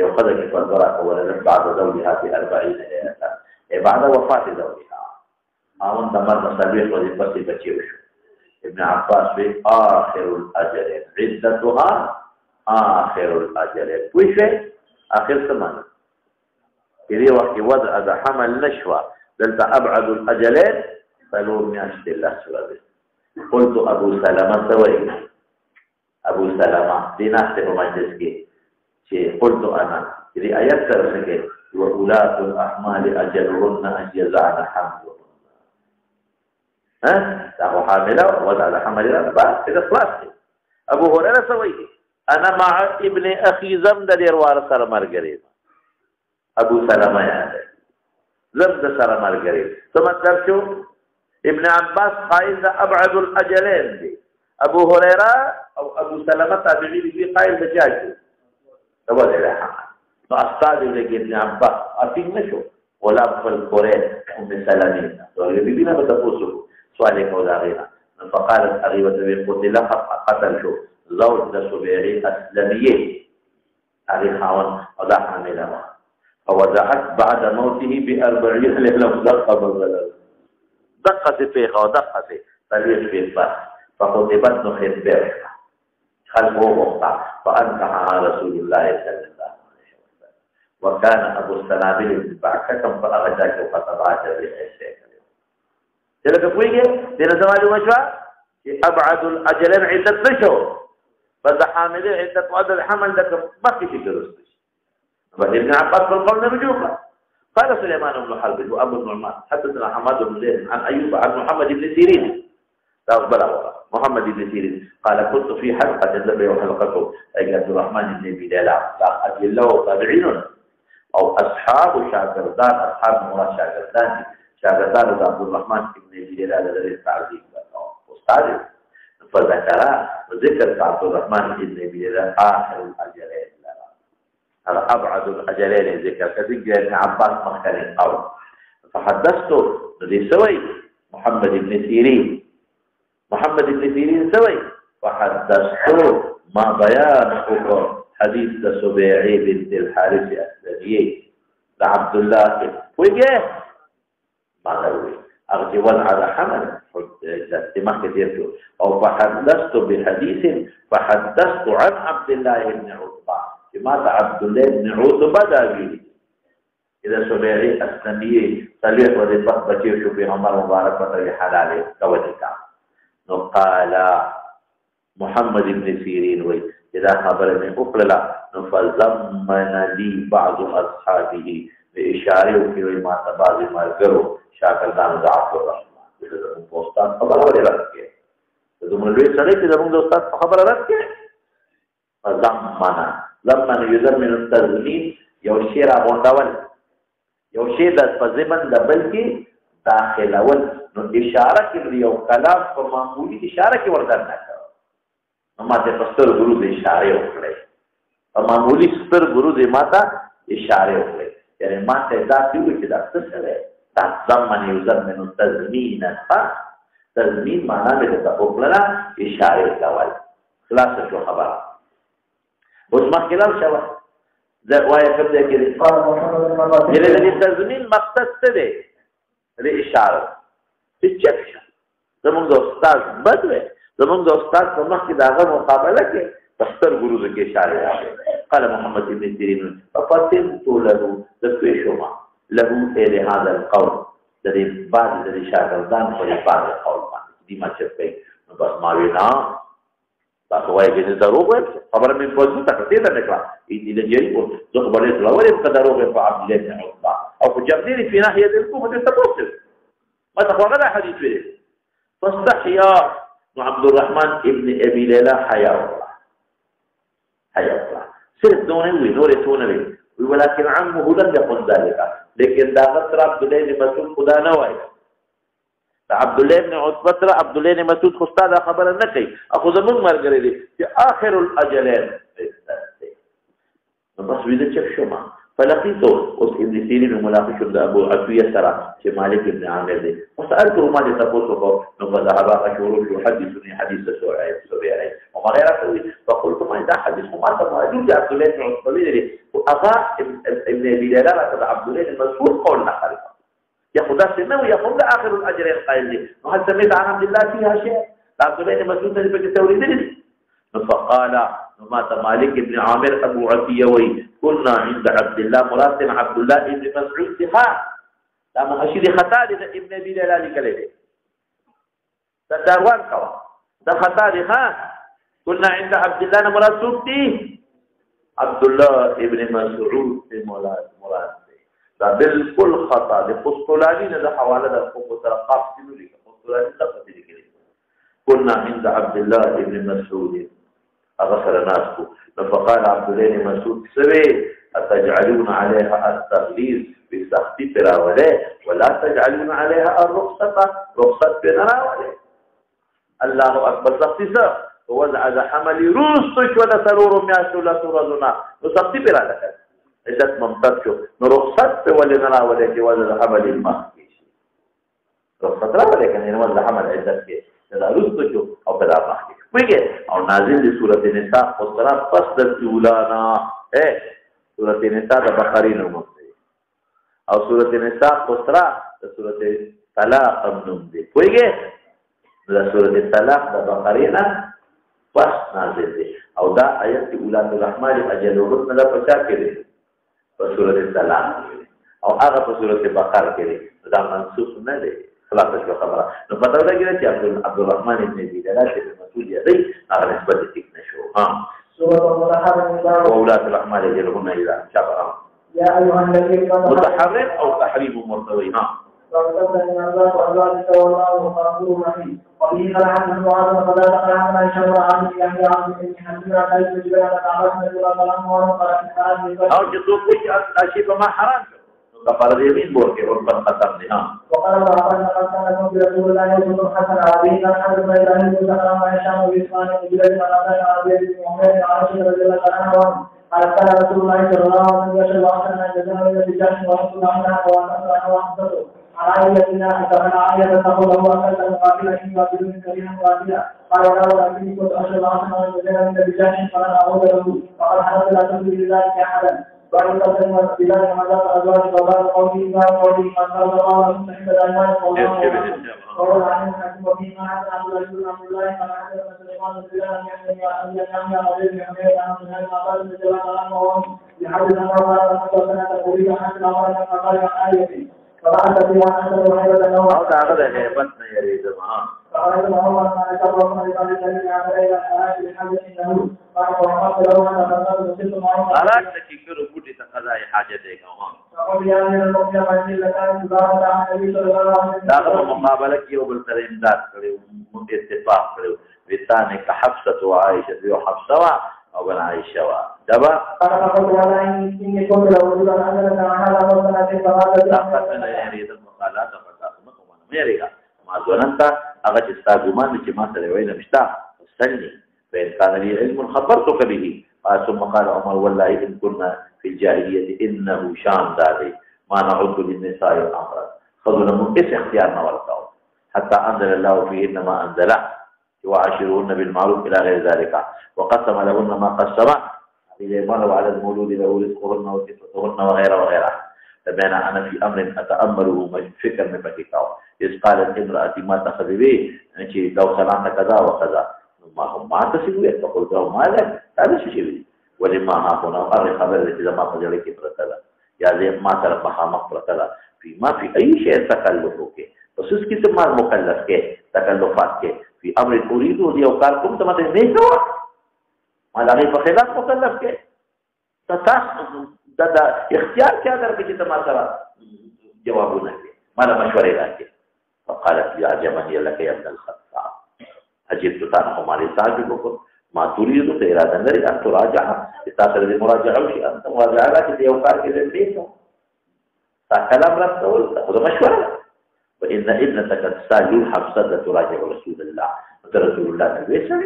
یو خدای کې فرض ولد بعد زوجها في 40 ليله بعد وفاه زوجها اون د مرګ سره وځي پسې بچي وشو ابن عباس في آخر الأجل عدتها آخر الأجل ويش آخر ثمانية في وقت وضع هذا حمل نشوة دلت أبعد الأجلين فلو مياشت الله سبحانه قلت أبو سلمة سوي أبو سلمة دي ناس مجلس كي قلت أنا إذا أيسر لك وأولاة الأحمال أجلهن أن يزعن حملهن تاخو حامله وضع الحمل بس كده خلاص ابو هريره سوي انا مع ابن اخي زمد الوار سره مرګري ابو سلمہ يعني زمد سره مرګري ثم ترشو ابن عباس قائل ابعد الاجلين دي ابو هريره او ابو سلمہ تابعي دي قائل بجاج تبع له نو استاد ابن عباس اصيل نشو ولا في القران ام سلمة دول بيبينا بتفوسو سؤالك ولا فقالت أغيوة قتل قتل شو زوج سبيعي أسلمية أغي خاون وضع حاملة فوضعت بعد موته ب40 ليلة دقة بالغلال دقة فيها ودقة تليش في البحث فخطبت نخيط بيرها خلقه وقع فأنكحها رسول الله صلى الله عليه وسلم وكان أبو السنابل بعككم فأغداك وخطبات الرئيسين چلکه پوهیږئ دغه سوال وشو چې ابعد الاجلين عدت نشو بس حامله عدت وعد الحمل ده باقي في درست ابن عباس بالقول نرجوه قال سليمان بن حرب وابو النعمان حدثنا حماد بن زيد عن ايوب عن محمد بن سيرين بلغ محمد بن سيرين قال كنت في حلقه النبي وحلقته اي عبد الرحمن بن بلال اجل له تابعين او اصحاب شاگردان اصحاب مراد شاگردان شاگردان عبد الرحمن ابن بلال الذي تعذيب استاذ فذكر عبد الرحمن ابن بلال اخر الاجلين هذا ابعد الاجلين ذكر كذكر ابن عباس مخكرين او فحدثته لسوي محمد بن سيرين سوي فحدثته ما بيان حديث سبيعي بنت الحارث الاسلميه لعبد الله وجه ما نروي أغتي وضع حمل استماع كثير أو فحدثت بحديث فحدثت عن عبد الله بن عتبة لماذا عبد الله بن عتبة دابي إذا سبيعي أسلمية صليح وذبط بكير شو في عمر مبارك وطري حلاله كوجهك قال محمد بن سيرين وي إذا خبرني أقلل فزمن لي بعض أصحابه بإشاره في ما تبازي مرقروا شاکردان عبد الرحمن دغه استاد خبره ولې راکې زموږ لوی سره چې زموږ استاد خبره راکې زمانه یذمن التزمین یو شی را غونډول یو شی د پزمن د بلکې داخلول نو اشاره کې یو کلام په معمولی اشاره کې ورته نه کړو نو ماته پستر ګورو د اشاره وکړي په معمولی ستر ګورو د ماته اشاره وکړي یعنی ماته دا چې دا څه سره تزمن يزمن تزمينا تزمين معناه د تقبلنا اشاره کول خلاص شو خبره اوس ما خلال شو وایا کوم ځای کې دی؟ یعنې د تضمین مقصد څه دی؟ د اشاره چې چپ شه زمونږ د استاد بد وی زمونږ د استاد په مخ کې د هغه مقابله کې په سترګو روزو کې اشاره راغلې. قال محمد بن سیرین ففطنت له د پوه شوم له لهذا القول د دې بعد د شاګردان په بعد قول باندې دې ما چې په نو بس ما وینا تاسو وایي چې دروغ وایي خبره مې په ځو تاسو ته نه کړه دې دې یې کو زه خبرې لوري په دروغ په عبد الله بن عتبہ او په جبدي في ناحيه الكوفه تتوصل ما تقول هذا حديث فيه فاستحيا عبد الرحمن ابن ابي ليلى حيا الله صرف دونه تونه ولكن عمه لم يقل ذلك لكن دا غتر عبد الله بن مسعود خدا نه وای عبد الله بن عتبہ عبد الله بن مسعود خو استاد خبره نه کوي اخو زمون مرګري دي چې اخر الاجلين بس ویده چک شما فلقيته اوس ابن سیرین ملاقات شو د ابو عطیه سره چې مالک ابن عامر دی وسالته ما دې تاسو کو نو فذهب اشور يحدثني حديث سوري وما غيره فقلت ما ده حديث ما موجود عبد الله بن عتبة لي واغا ابن ابي ليلى عبد الله بن مسعود قول نحر ياخذ سنه وياخذ اخر الاجرين قال لي وهل سمعت عن عبد الله فيها شيء عبد الله بن مسعود اللي بتوريد لي فقال مات مالك بن عامر ابو عطيه وي كنا عند عبد الله مراد عبد الله بن مسعود ها لما اشيد خطا ابن ابي ليلى كله ده دروان كوا ده خطا ها كنا عند عبد الله مراد صوتي عبد الله ابن مسعود مراد ده بالكل خطا ده قسطلاني ده حواله ده مترقب دي قسطلاني ده دي كنا عند عبد الله ابن مسعود أغفر ناسكو فقال عبد الله بن مسعود سوي أتجعلون عليها التغليظ بسخط براوله ولا تجعلون عليها الرخصة رخصة براوله الله أكبر سخط ووضع ذا حمل روسك ولا سرور مياش ولا سورزنا سخط براوله إذا ممتد شو رخصة ولا براوله جواز حمل المخيش رخصة براوله كان ينوز حمل عزت كيش إذا روسك أو براوله مخيش ویګه او نازل د سورته نساء قصرا پس د اولانا سورته نساء د بقره نوم دی او سورته نساء قصرا د سورته طلاق نوم دی ویګه د سورته طلاق د بقره نه پس نازل دی او دا آیت اولاد الرحمن اجلهم نه پچا کړي په سورته طلاق او هغه په سورته بقره کې دا منسوخ نه دی خلاص شو خبره نو پته ده چې عبد الرحمن ابن ابي ليلى چې مسؤول دی هغه نسبت ټیک نشو سورة المتحرك واولاد الرحمن يجرون الى شبع يا ايها الذين متحرك او تحريم مرتوي فاغتبت من الله وأزواجك والله غفور رحيم وفيه قال عن معاذ فلا تقل عن شر عن يحيى عن ابن حزم عن الجبال تعرفنا بما ظلموا وقال في حال او چې څوک شي په ما حرام کفاره دې یمین ورکه او په ختم دي وقال الله تعالى قد كان لكم برسول الله اسوة حسنة عظيما الحمد لله ابراهيم وزكريا وهشام واسماعيل وجبريل وعبد عبد محمد عائشة رضي الله عنها قال كان رسول الله صلى الله عليه وسلم يشهد وحسنا جزاء من الرجال ورسول عنها وانصر على ايتنا اتمنى عائلة تقول له اكلت مقاتلا انما بدون كريما قاتلا قال ولا ولكني كنت اشهد وحسنا جزاء من الرجال فلن اعود له فقال حدث لا تنزل لذلك احدا وإن قدم بلاد حضرت أزواج وبعد قوله ما قوله قد قال الله مستحب الأيمان وقال عن الحكم وفيما حسن عبد الله بن عبد الله قال حدثنا سليمان بن بلال أن يحيى غير محمد عن سهيل قال بن جلال عنه بحدث أنه قال حدثنا تقولي حسن أمرنا فقال آيتي فبعث في وحسن وحيدة أنه هذا هيبتنا يريد فقال محمد ما نشر من ذلك الذي عمل إلى الآية بحدث إنه قال وحمد له أن فقد نصرت معه علاج کی کرو بوٹی تا قضاء حاجت دے گا فقال يا أمير المؤمنين ما إن لك أن تبارك عن النبي صلى الله عليه وسلم داغه مقابله کې او بل سره امداد کړو اتفاق کړو وثانه که حفصه او عائشه یو حفصه او بل عائشه وا دبا فقال ولا إن كنت لو أريد أن أعلم على وطنة فهذا لا يريد المقالات فقط ما يريد ما ظننت هغه چې استاګومان چې ما سره ویل مشتا سني فإن كان لي علم خبرتك به ثم قال عمر والله إن كنا في الجاهلية إنه شام ذلك ما نعد للنساء أمرا خذنا من إس اختيارنا والقول حتى أنزل الله فيهن ما أنزله وعاشرهن بالمعروف إلى غير ذلك وقسم لهن ما قسم لمن وعلى المولود له رزقهن وكسوتهن وغيره وغيره. فبين أنا في أمر أتأمله فكر من بكيكاو إذ قالت امرأتي ما تأخذ به أنت لو صنعت كذا وكذا ما تسوي فقلت له ما لك هذا شيء ولما ها هنا أرى خبر إذا ما قدر لك فرتلا يا زي ما تربها مفرتلا ما في أي شيء تكلفك بس उसकी से मार मुकल्लफ के तकल्लुफात के في أمر أريده دي أوقاتكم تما تنهي سوا ما لغي فخلاف مكلف के تتاس دا اختیار क्या करके कि तमा सरा जवाब न के माला मशवरे लाके فقالت يا جمال لك يا ابن الخطاب أجبت أنا हमारे साथ को ما تريد إرادة نريد أن تراجع تأثر المراجعة وشيء أنت مراجعة كذي أوقات كذا ليش كلام رسول هذا مشورة وإن ابنتك تسال حفصة تراجع رسول الله رسول الله الويسر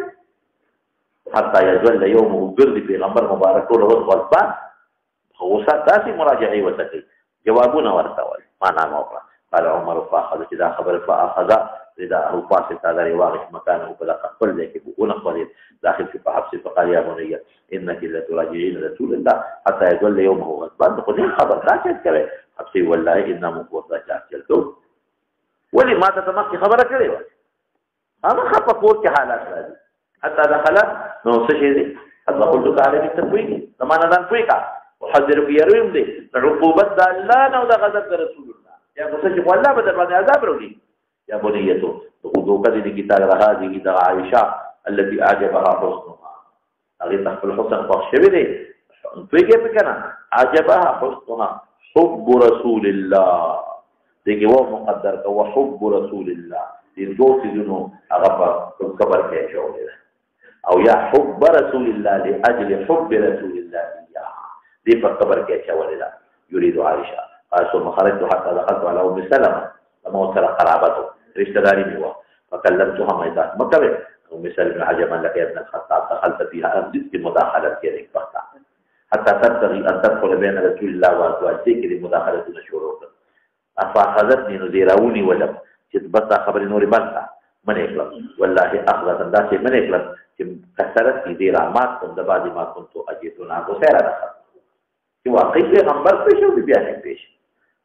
حتى يزول يومه برد في غمر مبارك ورد غلطان خوصات تاسي مراجعي وتكي جوابنا ورثوال ما نام أخرى قال عمر فأخذ إذا خبر فأخذ إذا هو فاسد هذا رواغش مكانه فلا قل لك بؤون قليل داخل في حبس فقال يا بني إنك لتراجعين رسول الله حتى يزول يومه غضبان نقول إن خبر لا شيء كذا حبسي والله إنه مقوضة جلتون ولي ما تتمكي خبرك ليه أما خطأ فوق كحالات هذه حتى دخل نوصي شيء حتى قلت تعالى في التفويق لما ندان فويقا وحذر في يرويم دي عقوبة لا نوضى غضب رسول الله يا قصة والله بدل بعد عذاب رولي يا بنيته تقولوا كذي كتاب هذه إذا عائشة التي أعجبها حسنها أغيث في الحسن فخشبه في كيف كان أعجبها حسنها حب رسول الله ديكي هو مقدر هو حب رسول الله يدوس ينو أغفى الكبر كيشوه أو يا حب رسول الله لأجل حب رسول الله إياه دي فالكبر كيشوه يريد عائشة قال ثم خرجت حتى دخلت على أم سلمة لما وصل قرابته رشتداري ميوه فكلمتها ميدان مكبر أم سلمة عجبا لك يا ابن الخطاب دخلت فيها أمدت بمداخلة يدك بحثا حتى تبتغي أن تدخل بين رسول الله وأزواجك لمداخلة نشوره أفأخذتني نذيروني ولم تتبطى خبر نور بنتا من إقلم والله أخذت انداسي من إقلم كسرت نذيرامات كنت بعد ما كنت أجيتنا وسيرا دخل واقعي پیغمبر پیش و بیان پیش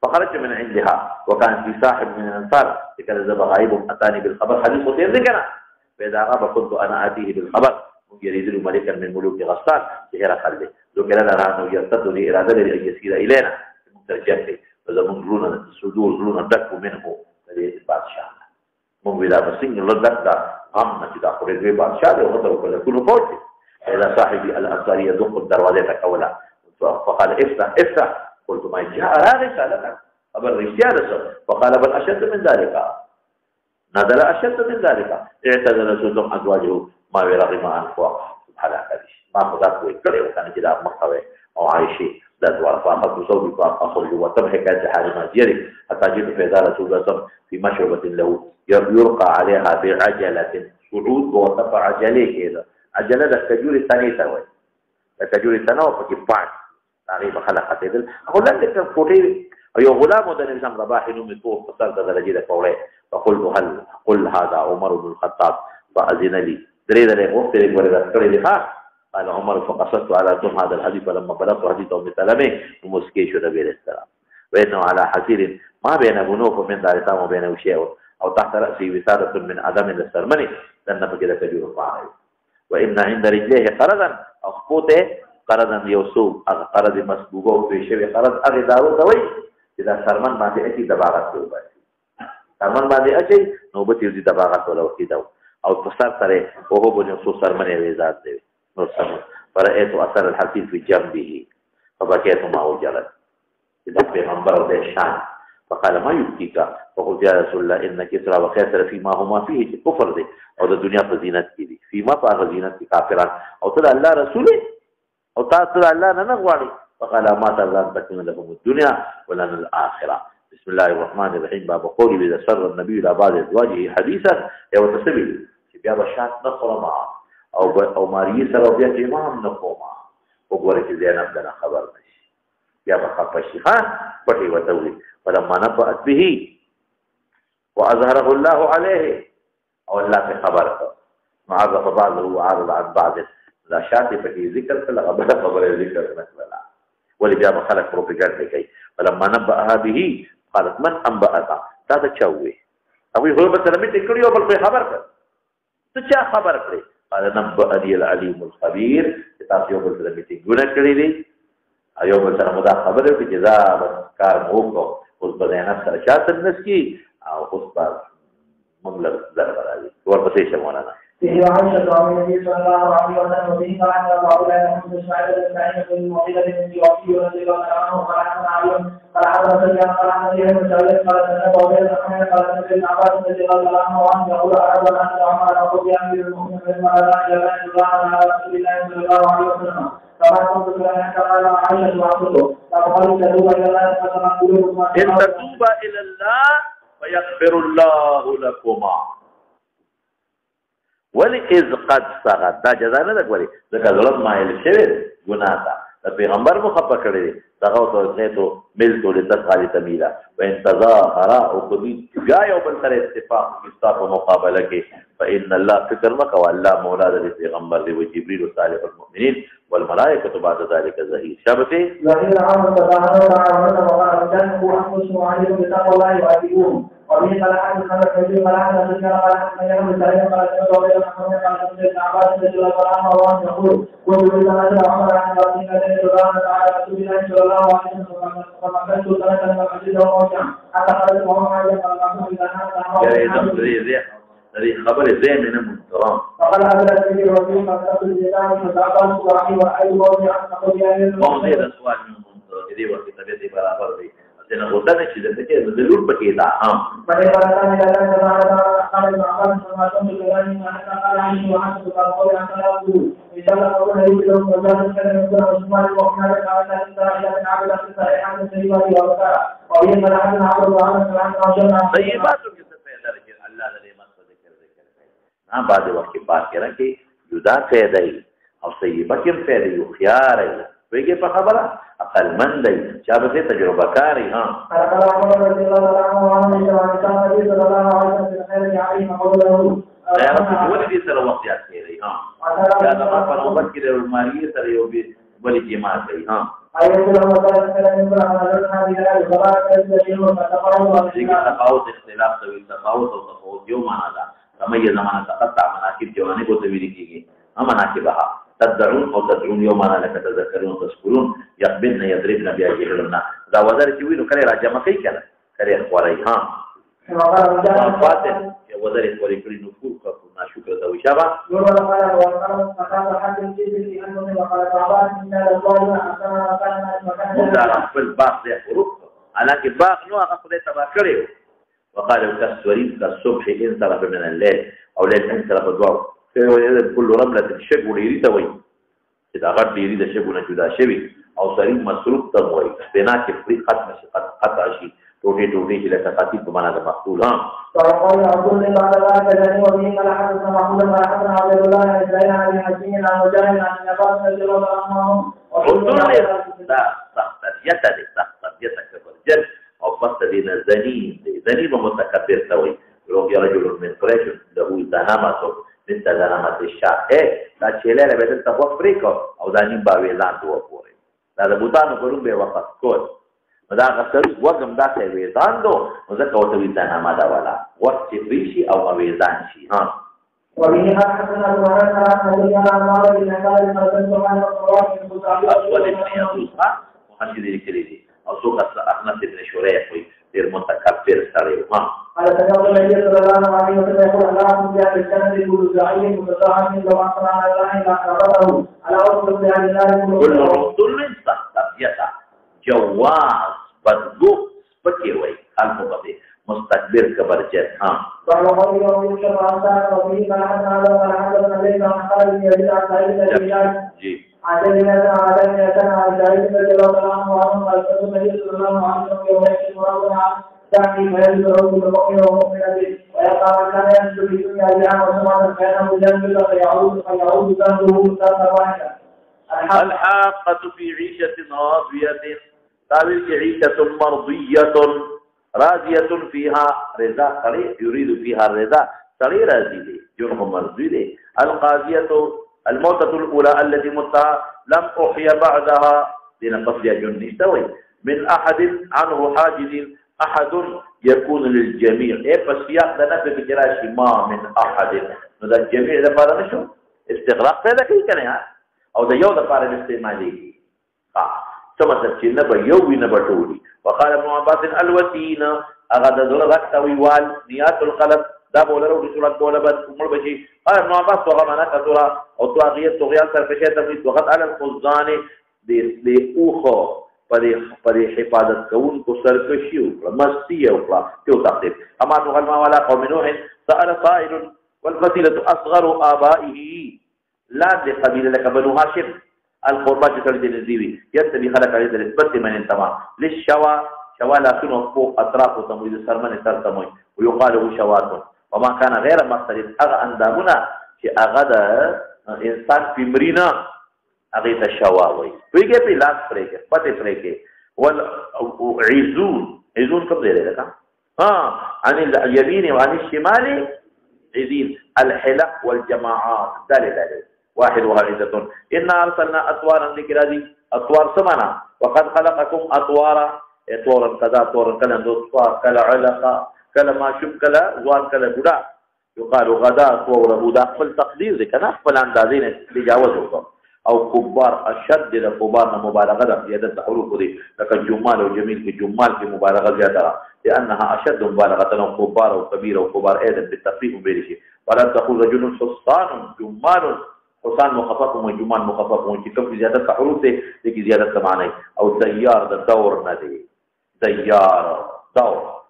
فخرج من عندها وكان في صاحب من الانصار لكن ذهب غائب اتاني بالخبر حديث قتيل ذكرنا فاذا غاب كنت انا اتيه بالخبر يريد ملكا من ملوك غسان سهر خلده ذكر لنا انه يرتد لاراده لان يسير الينا مترجمه فزمنون الصدور دك منه البادشاه من بلا بسين لدك غم كده قريب البادشاه وغدر كل فوج الى صاحب الانصار يدق الدروازه اولا فقال افتح قلت ما جاء راغسا لك أبل رجال فقال بل أشد من ذلك نزل أشد من ذلك اعتذر سلطم أزواجه ما يرغم أنفوه سبحانه كذلك ما خذاك ويكره وكان جدا مقوي أو عايشي ذات وعرفان فتصوبي فأخرج وتمحك الزحار مزيري حتى جئت في ذا رسول الله في مشربة له يرقى عليها بعجلة صعود وطفع عجليه كذا عجلة التجور الثانية تروي التجور الثانية وفكي تغيب خلقت ذل أقول لك فوتي أيها غلام ودني بسم رباح نوم فوق فصلت درجة فوري فقلت هل قل هذا عمر بن الخطاب فأذن لي دريد لي وقت لي ورد كريم قال عمر فقصدت على ثم هذا الحديث فلما بلغت حديث أم سلمة ومسكيش نبي السلام وإنه على حسير ما بين بنوك ومن دارتان وبين شيء أو تحت رأسي وسادة من عدم للسرمني لأن فكذا تجور معي وإن عند رجليه قرضا أخبوته قرضا يوسف قرض مسبوقه في شيء قرض أغداو دوي إذا سرمن ما تأتي دباغت له بس سرمن ما تأتي نوبتي يزيد دباغت ولو كده أو تصار ترى وهو بني يوسف سرمن يزاد ده نصرم فرأيت أثر الحسين في جنبه فبكيت معه جلد إذا بيغمبر ده شان فقال ما يبكيك فقلت يا رسول الله إن كسرى وقيصر فيما هما فيه كفر ده أو الدنيا فزينت كذي فيما فزينت كافران أو ترى الله رسوله أو ترى الله نغواني فقال ما ترى أن تكون لهم الدنيا ولنا الآخرة بسم الله الرحمن الرحيم باب قولي إذا سر النبي إلى بعض أزواجه حديثا يو تسبيل بيا بشات نصر معه أو ماري سر بيا إمام نقوم وقولك زينب لنا خبر مشي بيا بخاف الشيخان بحي وتولي فلما نبأت به وأظهره الله عليه أو الله في خبرته معرف بعضه وعرض عن بعض دا شاته پکې ذکر کړل خبره ذکر کړل ولې بیا به خلک پروپاګاندا کوي فلما نبأها به قالت من انبأك دا چا وې هغه هو به سره میټ کړیو بل خبر کړ څه چا خبر کړی قال نبأني العليم الخبير تاسو یو بل سره میټ ګونه کړی دی ایو بل سره مدا خبره کې جزا کار مو کو اوس به نه سره شاتل نسکی او اوس په مغل ضرب راځي ورپسې شمولانا في عائشة عن النبي صلى الله عليه وسلم وبه قال أن هؤلاء هم الشاعر الإسلامية في المعيدة من جوافي رضي الله عنه قال حسن علي قال حضر سيدنا قال عن نبيه المساوية قال سنة وبين الحمد قال سنة العباس رضي الله عنه وعنه يقول أراد أن عمر رضي أمير المؤمنين مما لا إله إلا الله على رسول الله صلى الله عليه وسلم كما كنت سنة قال عائشة وعبده فقال تتوب إلى الله فتنقلوا إن تتوب إلى الله فيغفر الله لكما ولی از قد سغت دا جزا نه ده ولی ځکه ظلم مایل شوی ګناه ده د پیغمبر مخبه کړی دی دغه تو ملتو لتسغى تمیلا وان تظاهر او قبی بیا یو بل سره اتفاق استاپ مقابله کې فان الله فکر مکو الله مولا د پیغمبر دی و جبريل صالح المؤمنين والملائکه بعد ذلك ظهير شبته ظهير عام تظاهر وعمل وقال هو انفس وعليهم بتقوى الله واتقوه ومن قلعة الخمر فجي قلعة الذكر قلعة من يوم التاريخ قلعة الدولة الحكومة قلعة سيدنا عباس رضي الله عنه وعنه يقول كنت بسنة عمر عن رسول الله تعالى رسول الله صلى الله عليه وسلم فمكنت سنة المسجد وموجع حتى خرجت محمد صلى الله عليه وسلم هذه خبر زي من المحترم فقال هذا الذي رسول الله صلى الله عليه وسلم فسأقل صراحي وأي موضع أقول يعني موضع السؤال من المنطقة دي وقت طبيعتي برابر دي أنا قلت لك شيء ده كده ضرور بكيدا فلي بركان إلى الله تعالى قال ابن عباس فما كنت بغني ما قال عني وحسب قول عن تلاوته إن شاء الله قول هيك لهم وجاءت كلمة يكون عثمان وأحمد قال لا تنسى إلى من عبد الصالحات الطيبات وبكاء وبين ملحد عبد الله سبحانه وتعالى طيبات के से पहले लेकिन अल्लाह ने मत ذکر ना बाद वक्त की बात कह रहा कि जुदा फैदा ही और तय्यबा के फैदा ही खियार है ویګه په خبره عقل مند دی چا به تجربه کاری ها قال عمر رضي الله عنه وعن النبي صلى الله عليه وسلم خير عليه قوله دا ولې دې سره وخت یاد کړی ها دا د ما په نوبت کې د ماریه سره یو به ولې جما کوي ها ايته الله تعالی سره موږ عملونه دي راځي خبره کوي چې موږ تفاوت اختلاف کوي تفاوت او تفاوت یو معنا ده کما یې زمانہ تقطع مناقب جوانب او تویل کیږي مناقبها تدعون او تدعون يومنا لك تذكرون تذكرون يقبلن يضربن بأجهلنا دا وزر چې وینو کله راځه مکه کړه کړي خوري ها فاتن چې وزر خوري کړي نو فور کو نه شکر دا وشابه نور ولا قال وقال فقال حد الجيل في انه وقال تعالى ان الله احسن مكان خپل باغ دې فروق حالانکه باغ نو هغه خدای تبا کړی وقال كالسورين كالصبح انصرف من الليل او ليل انصرف الضوء كل رملة شګو ډیری ته وایي چې دا غټ ډیری د شګو نه جدا شوی او سری مصروف ته وایي بنا کې فری ختم شي قطع شي ټوټه ټوټه چې لکه قاطی په معنا د مقتول ها فقال عبد الله بعد ذلك جاني وبه قال حدثنا محمود بن حسن عبد الله بن علي حسين عن مجاهد عن عباس رضي الله عنه وقلت لا سختيته دي سختيته كبرجل او بس دي زني متكبر توي لو رجل من قريش له زنامه مثل زنامه الشاه دا چيله له بدل ته وفريکو او دا نیم باوي ځان دوه پورې دا د بوتانو کوم به وقت کول دا غسر وګم دا ته وېدان دو ځکه او ته زنامه دا والا وخت چې ویشي او وېدان شي ها وبه حدثنا سبحان الله حدثنا عمار بن قال حدثنا سبحان الله اول ابن يوسف محدث الكريدي او سوق احنف بن شريح غير متكبر سريع قال سيدنا النبي صلى الله عليه وسلم يقول اللهم جعل الجنة كل زعيم متساعد لو أحسن على الله لا قرره على وصف بهذه الله كل رسول تحتيته جواز بدو بكيوي الفقه مستكبر كبرجت ها قال قال يوم يشرب عسى وفيه من حسن هذا ومن حسن عليك ومن قال يزيد عن سعيد الرجال جي عدلنا عن سعيد رضي الله عنه وعنه قال النبي صلى الله عليه وسلم يوم يشرب ربنا يعني فيجد رجل المؤمن ومؤمنة ويقع كان ينزل في الدنيا جاء وسمعنا كان مجنبا فيعود ذنبه ذنبا واحدا الحاقة في عيشة راضية تعبير عيشة مرضية راضية فيها رضا صريح يريد فيها الرضا صريح راضي دي جنه مرضي دي القاضية الموتة الأولى التي متها لم أحيى بعدها دين قصد جن استوي من أحد عنه حاجز أحد يكون للجميع إيه بس سياق ده نفي كراشي ما من أحد هذا الجميع ده بارا نشو استغراق هذا كي كان يعني أو ده يوم ده بارا استعمالي ثم تفسير نبا يوي نبا تولي وقال ابن عباس الوسين أغاد ذلغت ويوال نيات القلب دا بولرو دي سورة دولبت أمر بشي قال ابن عباس وغمانا كثورا أو تواغية تغيان سرفشية تفريد وقت على الخزان دي أوخو پدې حفاظت کوونکو سرکشي وکړه مستی وکړه त्यो تقدیر اما تغلم ولا قوم نوح سأل صائل والفضيلة أصغر آبائه لا لقبيلة لك بنو هاشم القربات تريد الزيوي يتبي خلق عليه الاسبت من انتما للشوا شوا لكنه فوق أطراف تمويد سرمن سرتموي ويقال له شوات وما كان غير مختلف أغا أندامنا في أغدا إنسان في مرينا أغيث الشواوي ويجي في لاس فريكي بطي فريكي والعزون عزون كم ديري لك عن اليمين وعن الشمال عزين الحلق والجماعات دالي واحد وغيثة إنا أرسلنا أطوارا ذكرى أطوار سمنا وقد خلقكم أطوارا طورا كذا طورا كلا نطفا كلا علقا كلا ما شب كلا زوان كلا بدا يقال غدا طور بدا فل تقدير ذكرى فلان دازين لجاوزه او كبار اشد لكبار مبالغه في عدد الحروف دي لكن جمال وجميل في جمال في مبالغه زياده لانها اشد مبالغه وكبار وكبير وكبار ايضا بالتخفيف بيرشي ولا تقول رجل حصان جمال حصان مخفف وجمال مخفف وكم في زياده الحروف دي لكي زياده معنى او ديار الدور ندي ديار دور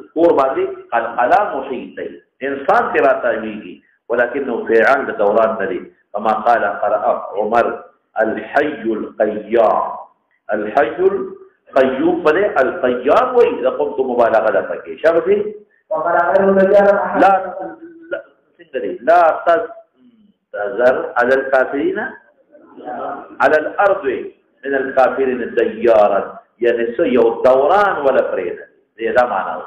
الكور بعدي القلم محيطي انسان تراتا يجي ولكنه فعل دوران ندي كما قال قرأ عمر الحي القيام الحي القيوم فلي القيام وإذا قمت مبالغة لك شافتي لا تذر على الكافرين على الأرض من الكافرين ديارا يعني سيو الدوران ولا فريدا هذا معنى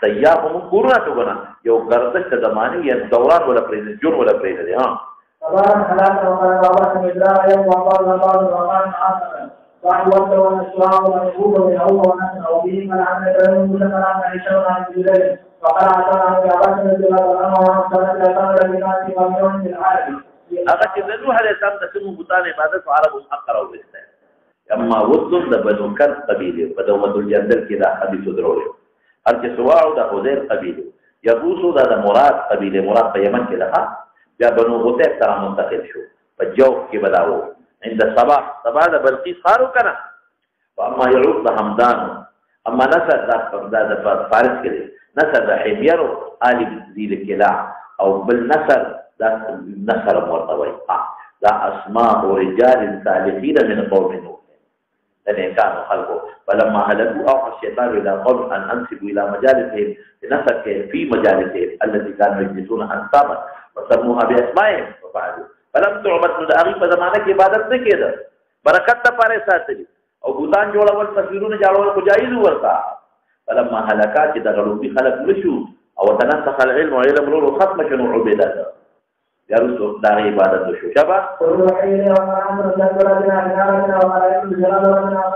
قيام من كورونا تقولنا يو قردش كزماني يعني دوران ولا فريدا جون ولا فريدا فقال ثلاثة وقال بابا سمدراء يوم وقال الله وقال عاصما وعن وقت ونسواه ونسوه ويهوه ونسنا وبه من عمل بينه مسكرا عن شر عن جليل وقال عطانا عن بابا سمدراء ونسواه ونسواه ونسواه لناس ومن العالم أغا كذلوها لسام تسمو بطان عبادة عرب أقرأوا بالسلام أما وصل لبنو كر قبيله بدومة الجندل كذا حديث دروري أرك سواعو دا خزير قبيله يبوسو دا مراد قبيله مراد بيمن كذا يا بنو غتيب ترى منتقل شو فالجوف كي بداو عند الصباح ده بلقيس خارو كنا واما يعود همدان اما نسر ده فارس كده نسر ده حميرو آلي ذي الكلاع او بالنسر ده نسر مرتبط ده اسماء رجال صالحين من قوم نوح لأن كانوا خلقوا فلما هلكوا أوحى الشيطان إلى قوم أن أنسبوا إلى مجالسهم لنسك في مجالسهم التي كانوا يجلسون أنسابا وسموها بأسمائهم وفعلوا فلم تعبد من أغيب زمانك عبادت كده بركت پاره لي او بوتان جوړول تصویرونه جوړول مجایز ورته فلما هلكات دغلوا في خلق مشو او تنسخ العلم وعلم نور ختم شنو عبادته يا رسول دا عبادت شو شبا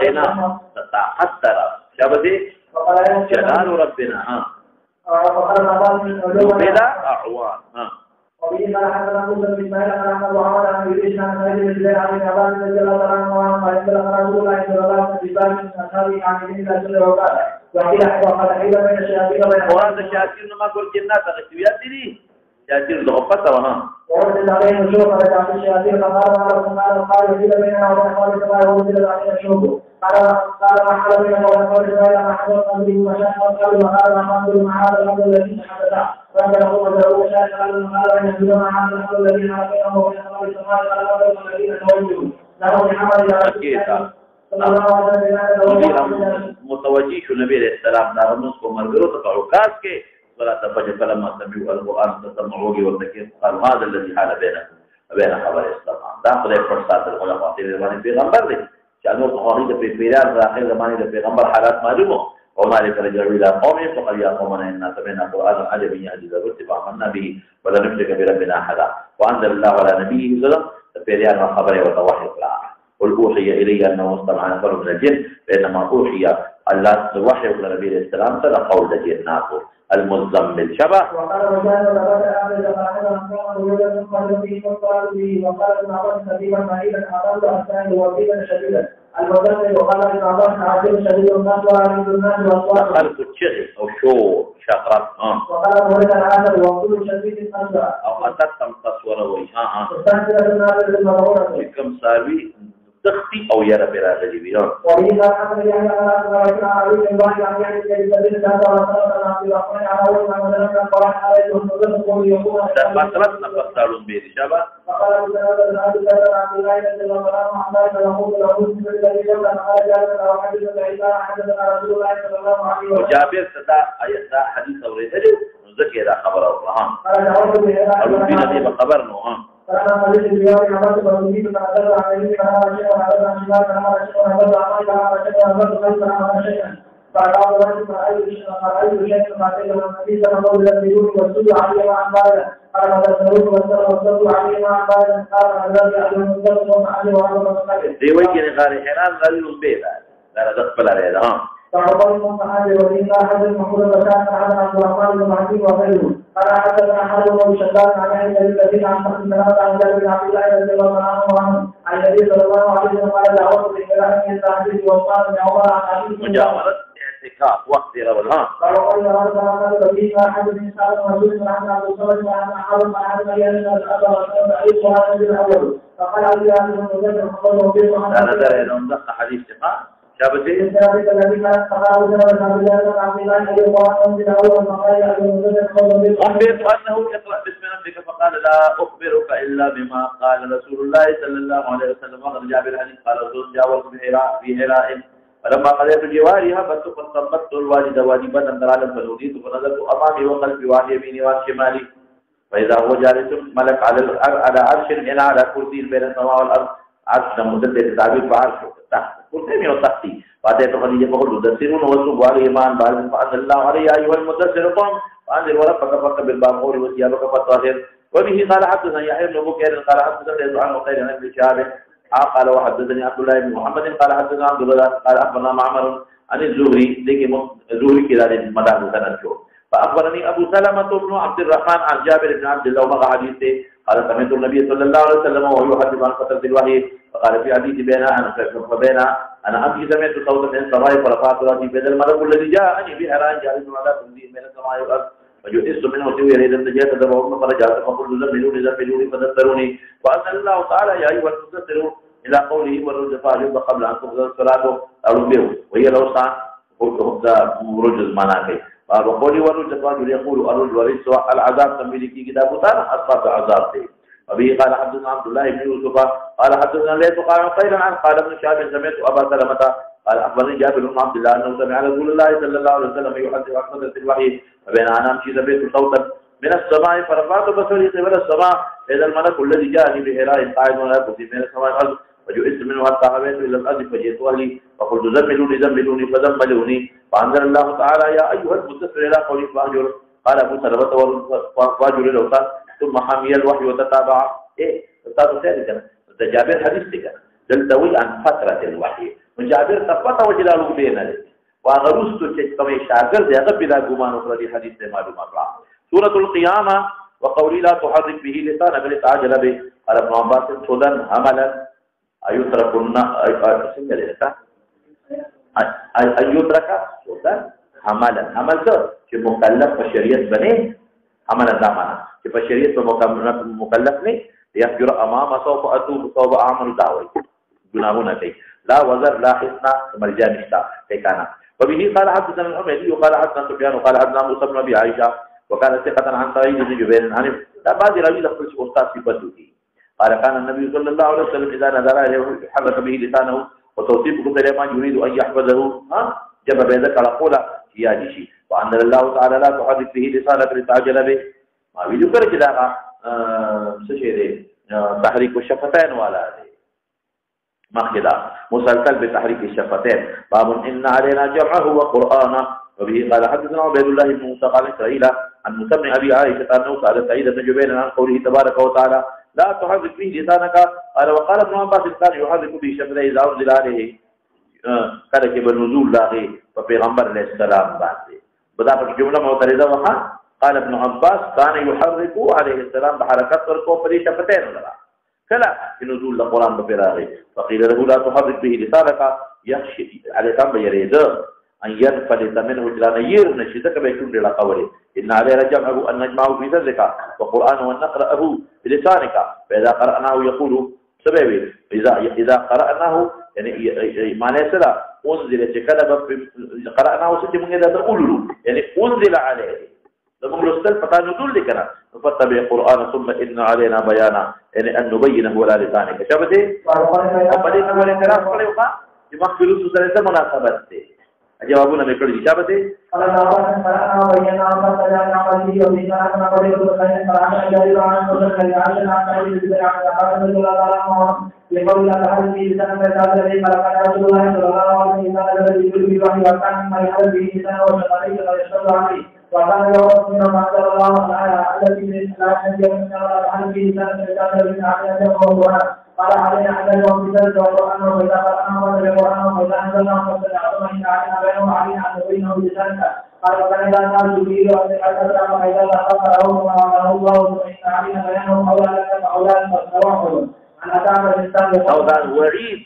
هنا تتحسر شبا دي جلال ربنا بلا أعوان وبه قال حدثنا موسى بن اسماعيل عن احمد وعمر عن يونس عن سعيد بن جبير عن عباس رضي الله عنه قال قال رسول الله صلى الله عليه وسلم من اصحابه عن ابن الله وقال وقال حيل بين الشياطين وبين مراد الشياطين ما قول جنات الشياطين دي شياطين ضغطت وها ورد عليه الشوق على تعطي الشياطين فقال حيل بيننا وبين قول الله ورد عليه الشوق قال ما حل بيننا وبين قول الله ما حل قلبه وشاء قلبه وقال ما قلبه مع هذا الامر الذي حدث فانت هو له شاء قال ان يدل مع هذا الامر الذي حدث وبين قول الله قال الامر الذين توجهوا له بحمل الى متوجه شو نبی علیہ السلام دا موږ کو مرګرو ته عکاس کې ولا تفجر فلما سمعوا القران تسمعوا وتكيف قال هذا الذي حال بينكم وبين خبر الاسلام دا خدای پر ساتل خلافات باندې پیغمبر دی چې نو خوري د پیغمبر د اخر زمانه د پیغمبر حالات معلومه ومالك رجع إلى قومه فقال يا قومنا إنا سمعنا قرآنا عجبا يهدي إلى الرشد فآمنا به ولا نشرك بربنا أحدا وأنزل الله على نبيه صلى الله عليه وسلم فبيان الخبر وتوحي القرآن قل أوحي إلي أنه استمع نفر من الجن بينما أوحي الله وحي إلى النبي عليه السلام ترى قول الجن ناقل المزمل شبه وقال وجاء وقال وقال ابن عباس نبيا بعيدا أقل أسنان وكيلا شديدا المزمل وقال ابن عباس عاقل شديد الناس وعارض الناس وأصوات خلق الشغل أو شو شقرات وقال مولد العسل وكل شديد الناس أو أتتم تصوره ويها استنزل الناس بالمرورة كم ساوي تخفي أو يرى بلا غريبين وإذا حصل يعني أن رجل عليه الله يعني الذين ذهب وصلت عن الرحمن على أول ما نزلنا القرآن عليهم نزل يقول فصلتنا فصلوا بيد شبه فقال أبو سلمة بن عبد الله عن الله نزل وسلام عن الله له من الذي قبل أن قال جابر أو حديث عيسى حدثنا رسول الله صلى الله عليه وسلم وجابر سدا آية حديث أوريده نزكي إذا خبره قال دعوت بها أقول فينا دي بخبرنا فأنا حديث الرواية عبد الله بن عبد الله عن النبي صلى الله عليه وسلم عن شمال عن شمال عن شمال عن شمال عن شيئا فقال رجل رأيت شيئا فأتيت النبي صلى الله عليه وسلم والسجود عليه عن بعد قال هذا السلوك والسجود عليه عن بعد قال الذي أعلم السلوك وعليه وعلى المسجد. دي وجه غير حنان غير البيت لا تقبل عليه فقال المصحف وإن أحد المحمود وكان أحد عبد الرحمن بن عبد وغيره قال حدثنا أحد من شداد عن الذين عن فخر السلام عن جابر بن عبد الله رضي الله عنه عن النبي صلى الله عليه وسلم قال دعوت بالكلام من التحديث وقال من عمر عن أبي مجاورة اعتكاف وقت رمضان. قال الله فيما أحد من سائر رسول عن عبد الصمد وعن أحد من أحد من الأبا رسول عيسى وعن النبي الأول فقال أبي أحد من الرجل فقال وبيت عن لا ندري إذا انضق حديث ثقة شابتي الذي كان فقال له عبد الله بن عبد الله أن يقال من الأول فقال أبي الرجل أخبرت أنه اقرأ باسم ربك فقال لا أخبرك إلا بما قال رسول الله صلى الله عليه وسلم وقد جاء بالحديث قال رسول جاوز في هراء فلما قضيت جواري هبت فانطبقت الواجد واجبا أن العالم فنوديت فنظرت أمامي وقلبي وعن يميني وعن شمالي فإذا هو جالس ملك على عرش هنا على كرسي بين السماء والأرض عرش مدد تعبير بعرشه تحت كرسي من تحتي فأتيت خديجة فقلت تدثرون وصب عليه إيمان بعد فأنزل الله عليه أيها المدثر قم فأنزل وربك فك بالباقور وثيابك فطهر وبه قال حدثنا يحيى بن بكير قال حدثنا يزيد عن مقيل عن ابن شهاب قال وحدثني عبد الله بن محمد قال حدثنا عبد الله قال أخبرنا معمر عن الزهري الزهري كذا المدار سنة شو فأخبرني أبو سلمة بن عبد الرحمن عن جابر بن عبد الله ومع حديثه قال سمعت النبي صلى الله عليه وسلم وهو يحدث عن فترة الوحي فقال في حديث بين أنا أمشي سمعت صوتا من السماء فرفعت رأسي بين الملك الذي جاءني بحران جالس على كرسي من السماء والأرض فجئت منه سوي يريد أن تجاه تدعوهم فرجعت فقلت زملوني فدثروني فأنزل الله تعالى يا أيها المدثرون إلى قوله والرجل فاجب قبل أن تفضل الصلاة أربيه وهي لو صار رجل مناكي وقولي والرجل فاجب يقول الرجل ورث العذاب تملكي كتاب تعالى أصحاب عذاب وبه قال حدثنا عبد الله بن يوسف قال حدثنا ليث قال خيرا عن قال ابن شهاب سمعت أبا سلمة قال أخبرني جابر بن عبد الله أنه سمع رسول الله صلى الله عليه وسلم يحدث عن فترة الوحي فبين أنا أمشي سمعت صوتا من السماء فرفعت بصري قبل السماء إذا الملك الذي جاءني بحراء قاعد على كرسي من السماء والأرض فجئت منه حتى هويت إلى الأرض فجئت أهلي فقلت زملوني فزملوني فأنزل الله تعالى يا أيها المدثر إلى قولي فأهجر قال أبو سلمة فأهجر الأوتاد ثم حمي الوحي وتتابع أستاذ ثالثا جابر حديث لك دلتوي عن فترة الوحي من جابر تفت وجلاله بينه وأغرست كما شاكر ذي أغب إذا قمان أخرى حديث معلومات سورة القيامة وقولي لا تحرك به لسانك لتعجل به قال ابن عباس سودا هملا أيترك أيترك سودا هملا همل سو مكلف بشريعة بني هملا دامنا بشريعة مكلف نه يفجر أمام سوف أتوب سوف أعمل دعوي جناهنا كي لا وزر لا حسنا مرجع نشتا كيكانا وبه قال حدثنا الحميدي وقال حدثنا سفيان وقال حدثنا موسى بن أبي عائشة وكان ثقة عن سعيد بن جبير عن بعض رجل يخرج أستاذ صفته قال كان النبي صلى الله عليه وسلم إذا نظر إليه حرك به لسانه وتوصيفه سليمان يريد أن يحفظه جب بيدك على قوله يا جيشي وأنزل الله تعالى لا تحرك به لسانك لتعجل به ما بيذكر كذا سشيء تحريك الشفتين ولا مخدا مسلسل بتحريك الشفتين. باب إن علينا جمعه وقرآنه. وبه قال حدثنا عبيد الله بن موسى قال إسرائيل عن موسى بن أبي عائشة أنه سأل سعيد بن جبير عن قوله تبارك وتعالى لا تحرك به لسانك. قال وقال ابن عباس كان يحرك به شفتيه إذا أنزل عليه کله کې بنزول لاغي په پیغمبر علیه السلام باندې بدا په جمله معترضه وها. قال ابن عباس كان يحرك عليه السلام بحركات ورکو په دې شفتين لرا کله نزول القرآن په راغي. فقيل له لا تحرك به لسانك يخشى عليه كان يريد ان ينفلت منه جلانير نشدك بيكون لا قولي. ان علينا جمعه ان نجمعه في ذلك وقرآن وان نقرأه بلسانك فاذا قرأناه يقول سببي اذا قرأناه يعني معنى سلا انزل كلب قرأناه ستي من هذا تقولوا يعني انزل عليه لما نستل فتا نزول لكنا فتبع القرآن ثم ان علينا بيانا يعني ان نبينه ولا لسانك شبته وبدينا ولا كلام ولا يقع دماغ فلوس سره مناسبت جوابونه مې کړی چې به قال علينا على اليوم بذلك والقرآن وإذا قرأناه بالقرآن وإذا أنزلناه فاستجعتم علينا بينهم علينا أن نبينه بذلك. قال وكان إذا كان جبريل أسلم فإذا ذكره وعمله الله فإن علينا بينهم أولادك فأولادك فاستواحد عن أتعب الإنسان أولاد وعيد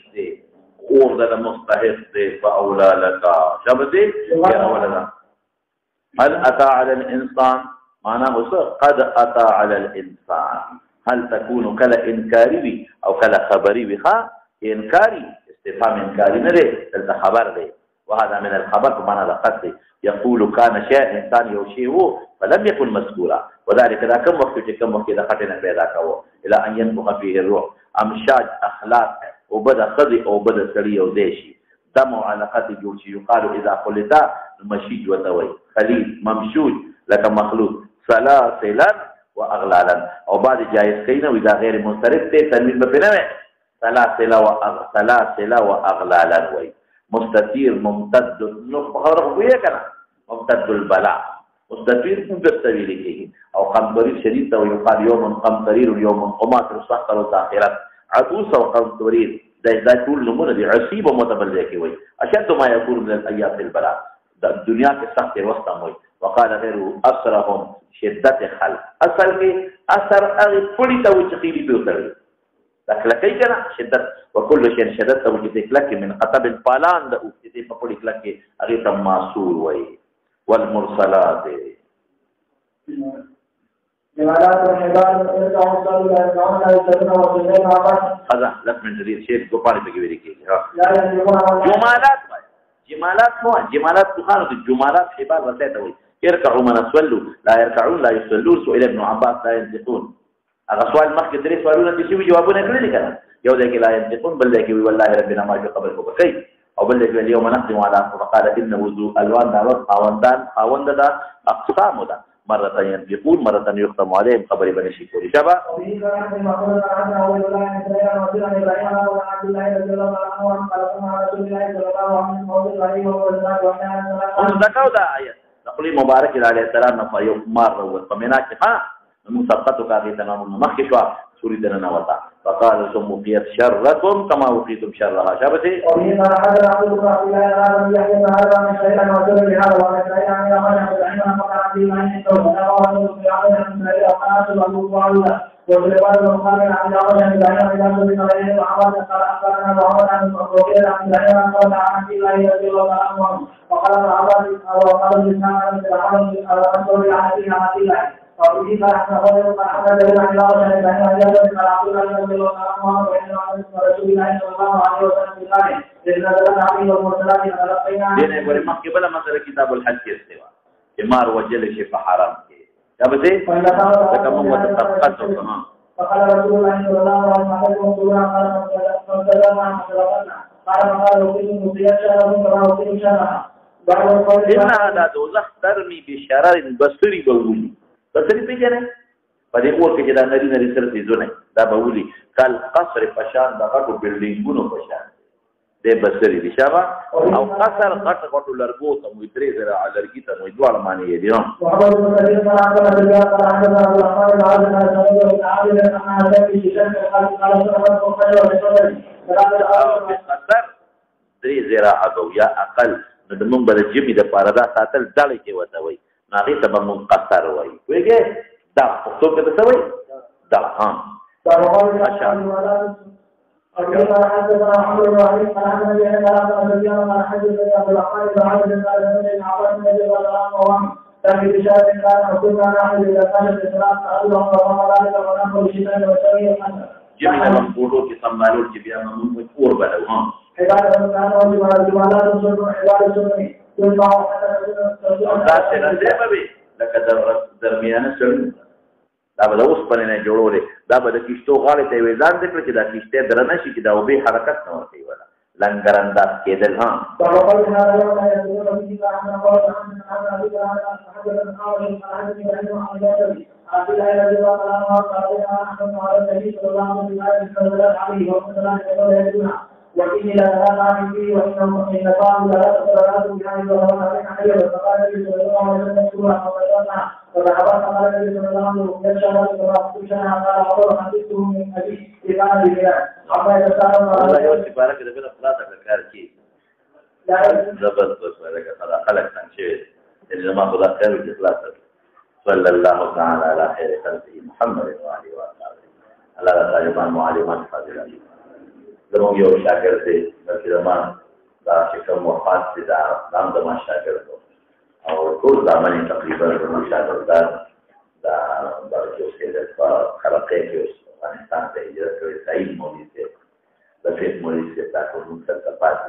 أولاد مستحق فأولادك شبتي يا ولدا. هل أتى على الإنسان معناه قد أتى على الإنسان. هل تكون كلا إنكاري أو كلا خبري بها إنكاري استفهام إنكاري نري هذا خبر لي وهذا من الخبر بمعنى القصد. يقول كان شيء إنسان يوشيه فلم يكن مذكورا وذلك إذا كم وقت إذا خطنا بذاك إلى أن ينفخ فيه الروح. أمشاج أخلاق وبدأ خذي أو بدأ سري أو ديشي دم على قتل جوشي. يقال إذا قلت المشيج وتوي خليل ممشوج لك مخلوق سلاسلا واغلالا او بعد جائز کینا واذا غیر منصرف ته تنوین به نه سلاسل واغلالا وای مستطير ممتد نو خبره وې کنه ممتد البلاء مستطير مستوي لیکي او قمطرير شديد او يقال يوم قمطرير يوم قماطر سخر الذاخره عبوس وقمطرير دا ټول نمونه دي عصيب ومتبلع کی وای اشد ما يكون من الايات البلاء الدنيا کې سخت وخت موي. وقال غيره أسرهم شدة خل أصل کې أثر هغه پړی ته وچقيلي به وتړي لکه کنا شدت وكل شيء شدت او چې کلک من قطب الفالان د اوسې په پړی کلک هغه تم معصور وای. والمرسلات جمالات الحبال هذا لك من جديد شيء ګوپانی په کې ویل کېږي جمالات مو جمالات تخانو الجمالات حبال رساته وي. يركعوا من اسولوا لا يركعون لا يصلون. سئل ابن عباس لا ينطقون. هذا سؤال مخکې درې سوالونه دي چې جوابونه کړی کنه. یو دی کې لا ينطقون بل دی کې والله ربنا ما قبل بكي او بل دی کې اليوم نختم على فقال ان وضوء الوان دا خاوند دا اقسام دا مرة ينطقون مرة يختم عليهم خبر بن شكور شبا ذكروا دا آيات نقول مبارك عليه السلام نفايو مار وفمناك مسقطك في تنام مخشوا سوريدنا وتا فقال ثم وقيت شركم كما وقيتم شرها شبتي كتاب الحج استوى إمار وجل شفا حرام يا بدي فكم وتقطع فقال رسول الله صلى الله عليه وسلم إن هذا دوزخ ترمي بشرر بصري بولي بصري بيجنه په دې کور کې چې دا نری نری سره څیزونه دا به ولي کل قصر په شان د غټو بلډینګونو په شان دې بسري دي شابه او قصر غټو لرګو ته مو درې زره لرګي ته مو دواړه معنی دي نو قصر درې زره او یا اقل نو د مونږ د جمی د پاره دا ساتل ډالې کې وته وي هغه ته به مونږ قصر وایي وایي دا پښتو کې څه وایي دا ها جمی د مونږ کې سمالو چې بیا مونږ کور بلو ها دا څنګه به لکه درمیانه سړی دا به اوس په نه جوړولې دا به د کشتو غاړې ته وې ځان دې کړ چې دا کشته درنه شي چې دا وبې حرکت نه ورته ولا لنګر انداز کېدل ها وإني لأتاك به وإنه إن قام لا تقرأ بهذه الرحمن عليه وسلم صلى الله عليه وسلم فذهبت قال النبي صلى الله عليه وسلم يشهد فراقشنا قال أول حديثه من أبي إذا بلا عما يتساءل الله يوسف بارك ربنا فلاطة كاركي زبط ولك خلق تنشير اللي ما خذ خير الإخلاص صلى الله تعالى على خير خلقه محمد وعلى وآله الله تعالى معلومات فاضلة زموږ یو شاګرد دی بلکې زمان دا چې کوم وفات دی دا هم زما شاګرد او ټول زامن یې تقریبا زموږ شاګردان دا بلکې اوسېدل په خلقې کې اوس افغانستان ته هجرت کړی سعید مولوي صاحب رفیق مولوي صاحب دا ټول موږ سره پاتې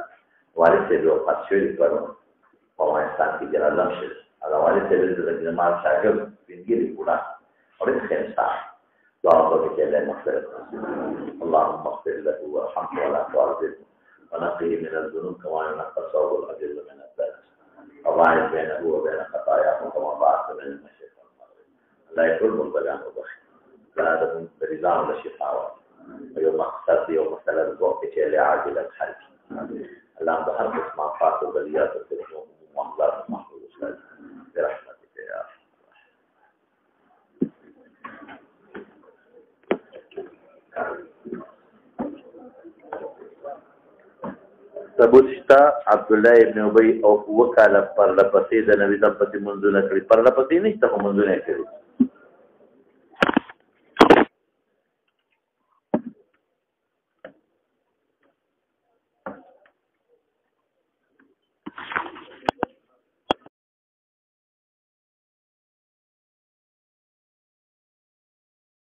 والد صاحب وفات شوي په افغانستان کې جنازه شوي هغه والد صاحب د زما شاګرد سپینګیري پوره او ډېر ښه انسان وأعطك إلى مغفرة اللهم اغفر له وارحمه ولا تعذبه ونقيه من الذنوب كما ينقى الثوب الأبيض من الدنس وباعد بينه وبين خطاياه كما بعثت من المشرق والمغرب لا يكون البيان وبخير لا تكن برزان ولا شفاوة ويوم اقتصد يوم مثلا الوقت لعاجل الحج اللهم بحرق اسمع فاس وبليات التلفون ومحضر محفوظ أستاذ برحمتك يا أخي ثبوت شتا عبدالله ابن ابی او وکاله پر لپسې د نبی دم پسې منځونه کړی پر لپسې نشته منځونه کړی